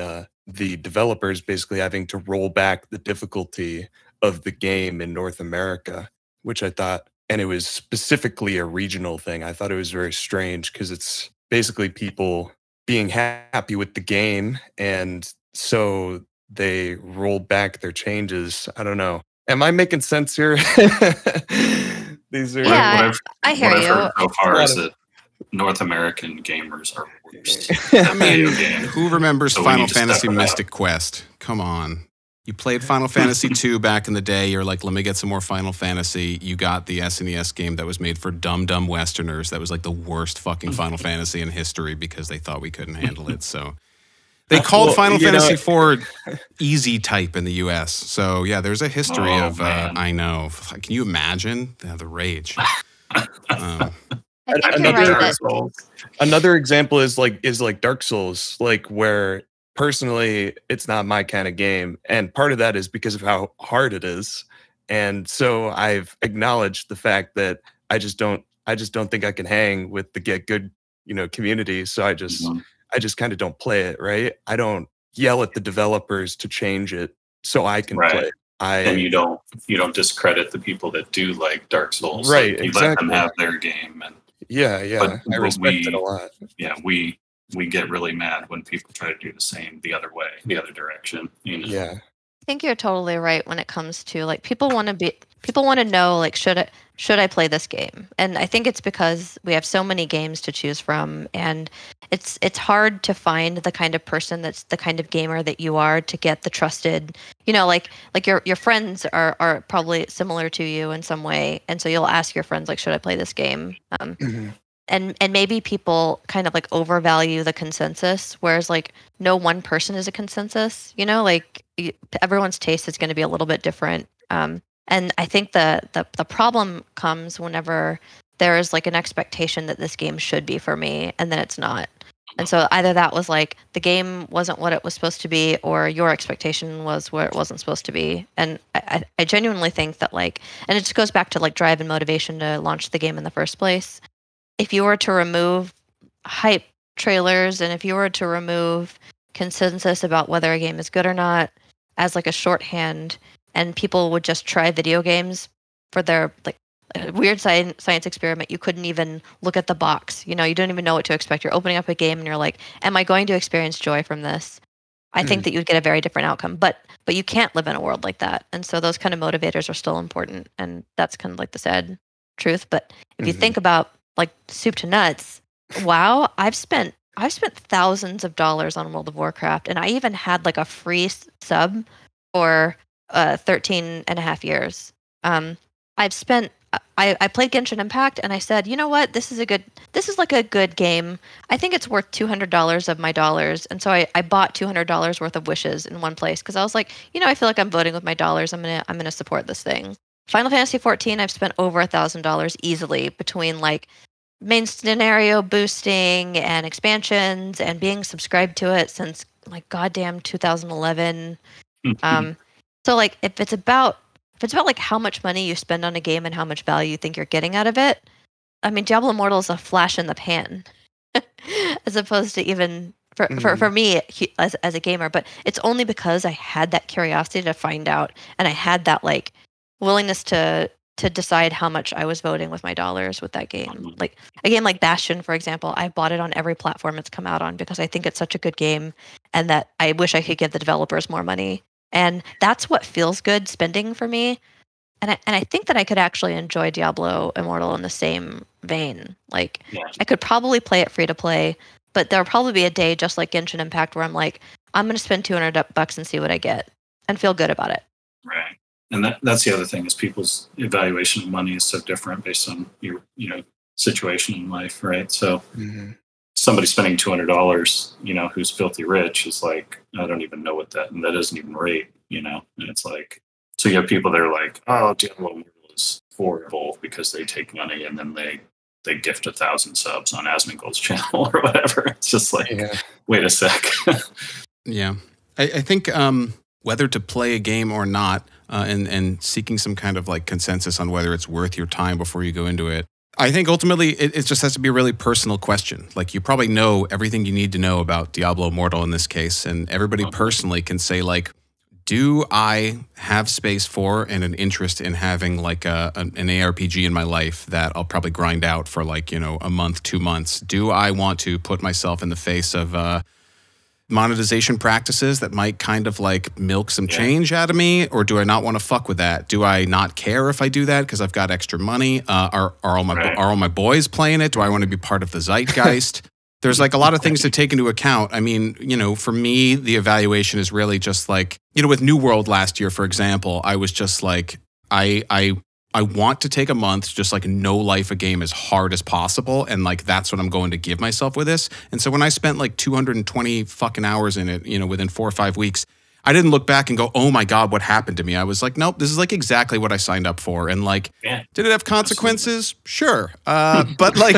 the developers basically having to roll back the difficulty of the game in North America, which I thought, and it was specifically a regional thing. I thought it was very strange because it's basically people being happy with the game. And so they rolled back their changes. I don't know. Am I making sense here? These are I hear you. Heard so far is that North American gamers are worst. I mean, who remembers Final Fantasy Mystic Quest? Come on. You played Final Fantasy II back in the day. You're like, let me get some more Final Fantasy. You got the SNES game that was made for dumb Westerners. That was like the worst fucking Final Fantasy in history because they thought we couldn't handle it. So they called Final Fantasy IV easy type in the US. So yeah, there's a history of, I know. Can you imagine the rage? Another example is like Dark Souls, like where personally, it's not my kind of game. And part of that is because of how hard it is. And so I've acknowledged the fact that I just don't think I can hang with the get good, community. So I just kind of don't play it, right? I don't yell at the developers to change it so I can play it. And you don't discredit the people that do like Dark Souls. Right, Like, you exactly. let them have their game. And I respect it a lot. Yeah, we get really mad when people try to do the other way, the other direction. Yeah. I think you're totally right when it comes to like people want to know like should I play this game? And I think it's because we have so many games to choose from, and it's hard to find the kind of person that's the kind of gamer that you are to get the trusted, like your friends are probably similar to you in some way, and so you'll ask your friends like, should I play this game? And maybe people kind of like overvalue the consensus, whereas like no one person is a consensus, like everyone's taste is going to be a little bit different. And I think the problem comes whenever there is like an expectation that this game should be for me, and then it's not. And so either that was like the game wasn't what it was supposed to be, or your expectation was where it wasn't supposed to be. And I genuinely think that like, and it just goes back to like drive and motivation to launch the game in the first place. If you were to remove hype trailers, and if you were to remove consensus about whether a game is good or not as like a shorthand, and people would just try video games for their like weird science experiment, you couldn't even look at the box. You don't even know what to expect. You're opening up a game and you're like, am I going to experience joy from this? I think that you'd get a very different outcome. But you can't live in a world like that. And so those kind of motivators are still important. And that's kind of like the sad truth. But if you think about like soup to nuts, wow, I've spent thousands of dollars on World of Warcraft, and I even had like a free sub for 13 and a half years. I played Genshin Impact, and I said, you know what, this is like a good game. I think it's worth $200 of my dollars, and so I bought $200 worth of wishes in one place because I was like, I feel like I'm voting with my dollars. I'm gonna support this thing. Final Fantasy XIV, I've spent over $1,000 easily between like main scenario boosting and expansions and being subscribed to it since like goddamn 2011. So like if it's about like how much money you spend on a game and how much value you think you're getting out of it, I mean, Diablo Immortal is a flash in the pan as opposed to even for me as a gamer. But it's only because I had that curiosity to find out, and I had that like willingness to decide how much I was voting with my dollars with that game. Like a game like Bastion, for example, I bought it on every platform it's come out on because I think it's such a good game, and that I wish I could give the developers more money. And that's what feels good spending for me. And I think that I could actually enjoy Diablo Immortal in the same vein. Like I could probably play it free to play, but there'll probably be a day just like Genshin Impact where I'm like, I'm going to spend $200 and see what I get and feel good about it. Right. And that's the other thing is people's evaluation of money is so different based on your situation in life, right? So somebody spending $200, who's filthy rich is like, I don't even know what that isn't even rate, and it's like, so you have people that are like, oh, Diablo is horrible because they take money and then they gift 1,000 subs on Asmongold's channel or whatever. It's just like, wait a sec. Yeah. I think whether to play a game or not, and seeking some kind of like consensus on whether it's worth your time before you go into it. I think ultimately it just has to be a really personal question. Like you probably know everything you need to know about Diablo Immortal in this case, and everybody personally can say like, do I have space for and an interest in having like an ARPG in my life that I'll probably grind out for like, a month, 2 months? Do I want to put myself in the face of monetization practices that might kind of like milk some change out of me, or do I not want to fuck with that? Do I not care if I do that because I've got extra money? Are all my boys playing it? Do I want to be part of the zeitgeist? There's like a lot of things to take into account. I mean, for me, the evaluation is really just like, with New World last year, for example, I was just like, I want to take a month, just like no life a game as hard as possible. And like, that's what I'm going to give myself with this. And so when I spent like 220 fucking hours in it, within 4 or 5 weeks, I didn't look back and go, oh my God, what happened to me? I was like, nope, this is like exactly what I signed up for. And like, did it have consequences? Sure. But like,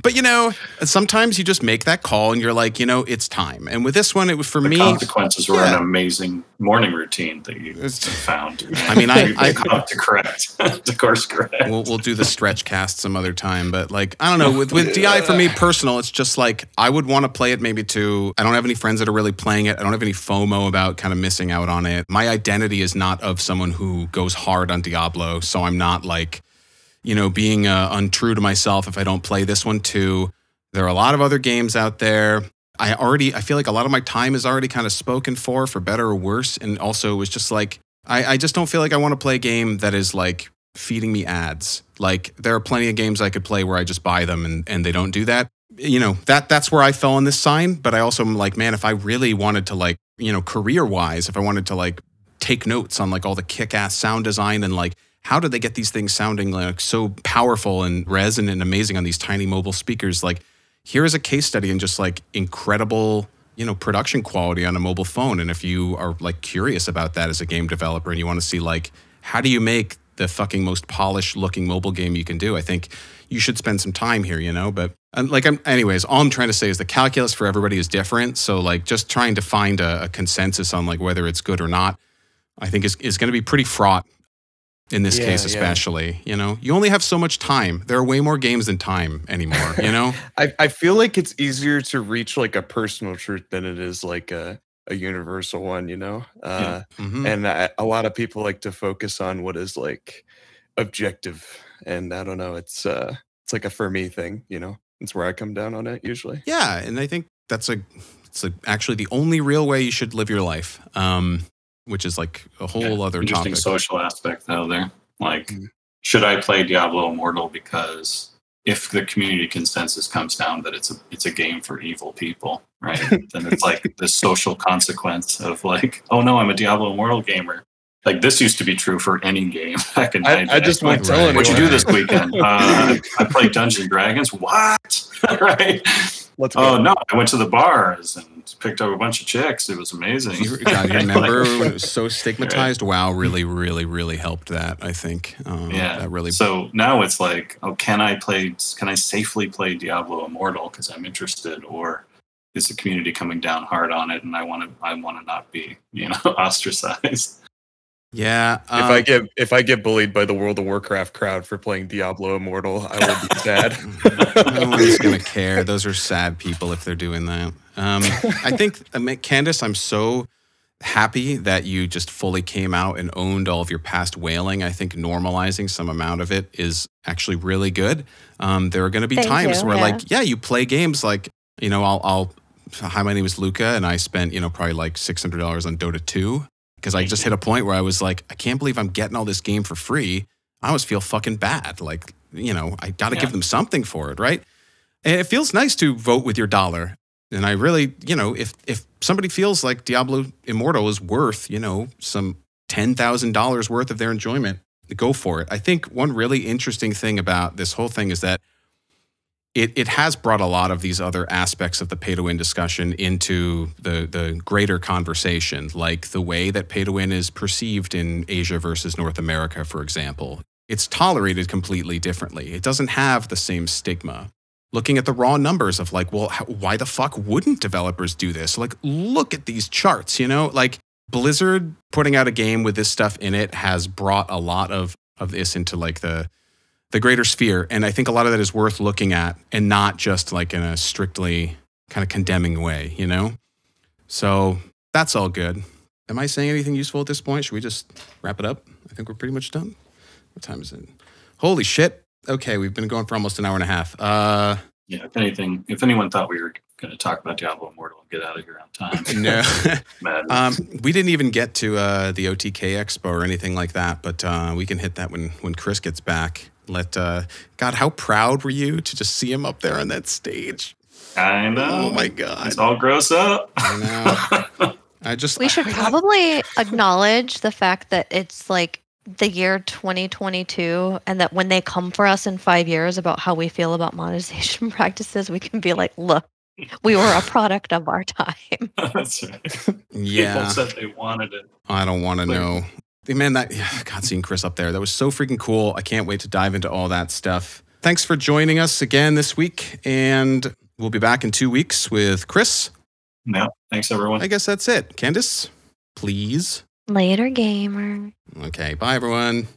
but you know, sometimes you just make that call and you're like, you know, it's time. And with this one, it was for me. Consequences were an amazing morning routine that you found. I mean, I to course correct. We'll do the stretch cast some other time. But like, I don't know, with DI for me personal, it's just like, I would want to play it maybe too. I don't have any friends that are really playing it. I don't have any FOMO about kind of missing out on it. My identity is not of someone who goes hard on Diablo, so I'm not like, you know, being untrue to myself if I don't play this one too. There are a lot of other games out there. I feel like a lot of my time is already kind of spoken for better or worse. And also it was just like, I just don't feel like I want to play a game that is like feeding me ads. Like there are plenty of games I could play where I just buy them and they don't do that. You know, that's where I fell on this sign. But I also am like, man, if I really wanted to like, you know, career-wise, if I wanted to like take notes on like all the kick-ass sound design and like how did they get these things sounding like so powerful and resonant and amazing on these tiny mobile speakers? Like here is a case study in just like incredible, you know, production quality on a mobile phone. And if you are like curious about that as a game developer and you want to see like, how do you make the fucking most polished looking mobile game you can do, I think you should spend some time here, you know. But like, anyways, all I'm trying to say is the calculus for everybody is different. So like just trying to find a consensus on like whether it's good or not, I think is going to be pretty fraught in this case, especially, you know, you only have so much time. There are way more games than time anymore, you know? I feel like it's easier to reach like a personal truth than it is like a universal one, you know? And a lot of people like to focus on what is like objective. And I don't know, it's like a for me thing, you know? It's where I come down on it usually. Yeah, and I think it's actually the only real way you should live your life. Which is like a whole other interesting topic. Social aspect though there. Like, should I play Diablo Immortal because if the community consensus comes down that it's a game for evil people, right? Then it's like the social consequence of like, oh no, I'm a Diablo Immortal gamer. Like this used to be true for any game back in I just won't tell anyone. What'd you do this weekend? I played Dungeons and Dragons. What? Right? Let's go. Oh no, I went to the bars and picked up a bunch of chicks. It was amazing. God, you remember when it was so stigmatized? WoW really, really, really helped that, I think. That really. So now it's like, oh, can I safely play Diablo Immortal because I'm interested, or is the community coming down hard on it and I want to not be, you know, ostracized? Yeah. If I get bullied by the World of Warcraft crowd for playing Diablo Immortal, I will be sad. No one's gonna care. Those are sad people if they're doing that. I think, Candace, I'm so happy that you just fully came out and owned all of your past wailing. I think normalizing some amount of it is actually really good. There are going to be times where, like, you play games like, you know, hi, my name is Luca, and I spent, you know, probably like $600 on Dota 2. Because I just hit a point where I was like, I can't believe I'm getting all this game for free. I always feel fucking bad. Like, you know, I got to give them something for it, right? And it feels nice to vote with your dollar. And I really, you know, if somebody feels like Diablo Immortal is worth, you know, some $10,000 worth of their enjoyment, go for it. I think one really interesting thing about this whole thing is that it has brought a lot of these other aspects of the pay-to-win discussion into the greater conversation, like the way that pay-to-win is perceived in Asia versus North America, for example. It's tolerated completely differently. It doesn't have the same stigma. Looking at the raw numbers of like, well, why the fuck wouldn't developers do this? Like, look at these charts, you know? Like, Blizzard putting out a game with this stuff in it has brought a lot of this into like the greater sphere. And I think a lot of that is worth looking at and not just like in a strictly kind of condemning way, you know? So that's all good. Am I saying anything useful at this point? Should we just wrap it up? I think we're pretty much done. What time is it? Holy shit. Okay, we've been going for almost an hour and a half. Yeah, if anyone thought we were going to talk about Diablo Immortal and get out of here on time. No. We didn't even get to the OTK Expo or anything like that, but we can hit that when Chris gets back. God, how proud were you to just see him up there on that stage? I know. Oh my God. It's all gross up. I know. We should probably acknowledge the fact that it's like the year 2022 and that when they come for us in 5 years about how we feel about monetization practices, we can be like, look, We were a product of our time. That's right. Yeah. People said they wanted it. I don't want to know. Man, God, seeing Chris up there, that was so freaking cool. I can't wait to dive into all that stuff. Thanks for joining us again this week, and we'll be back in 2 weeks with Chris. No, thanks everyone. I guess that's it. Candace, please. Later, gamer. Okay, bye everyone.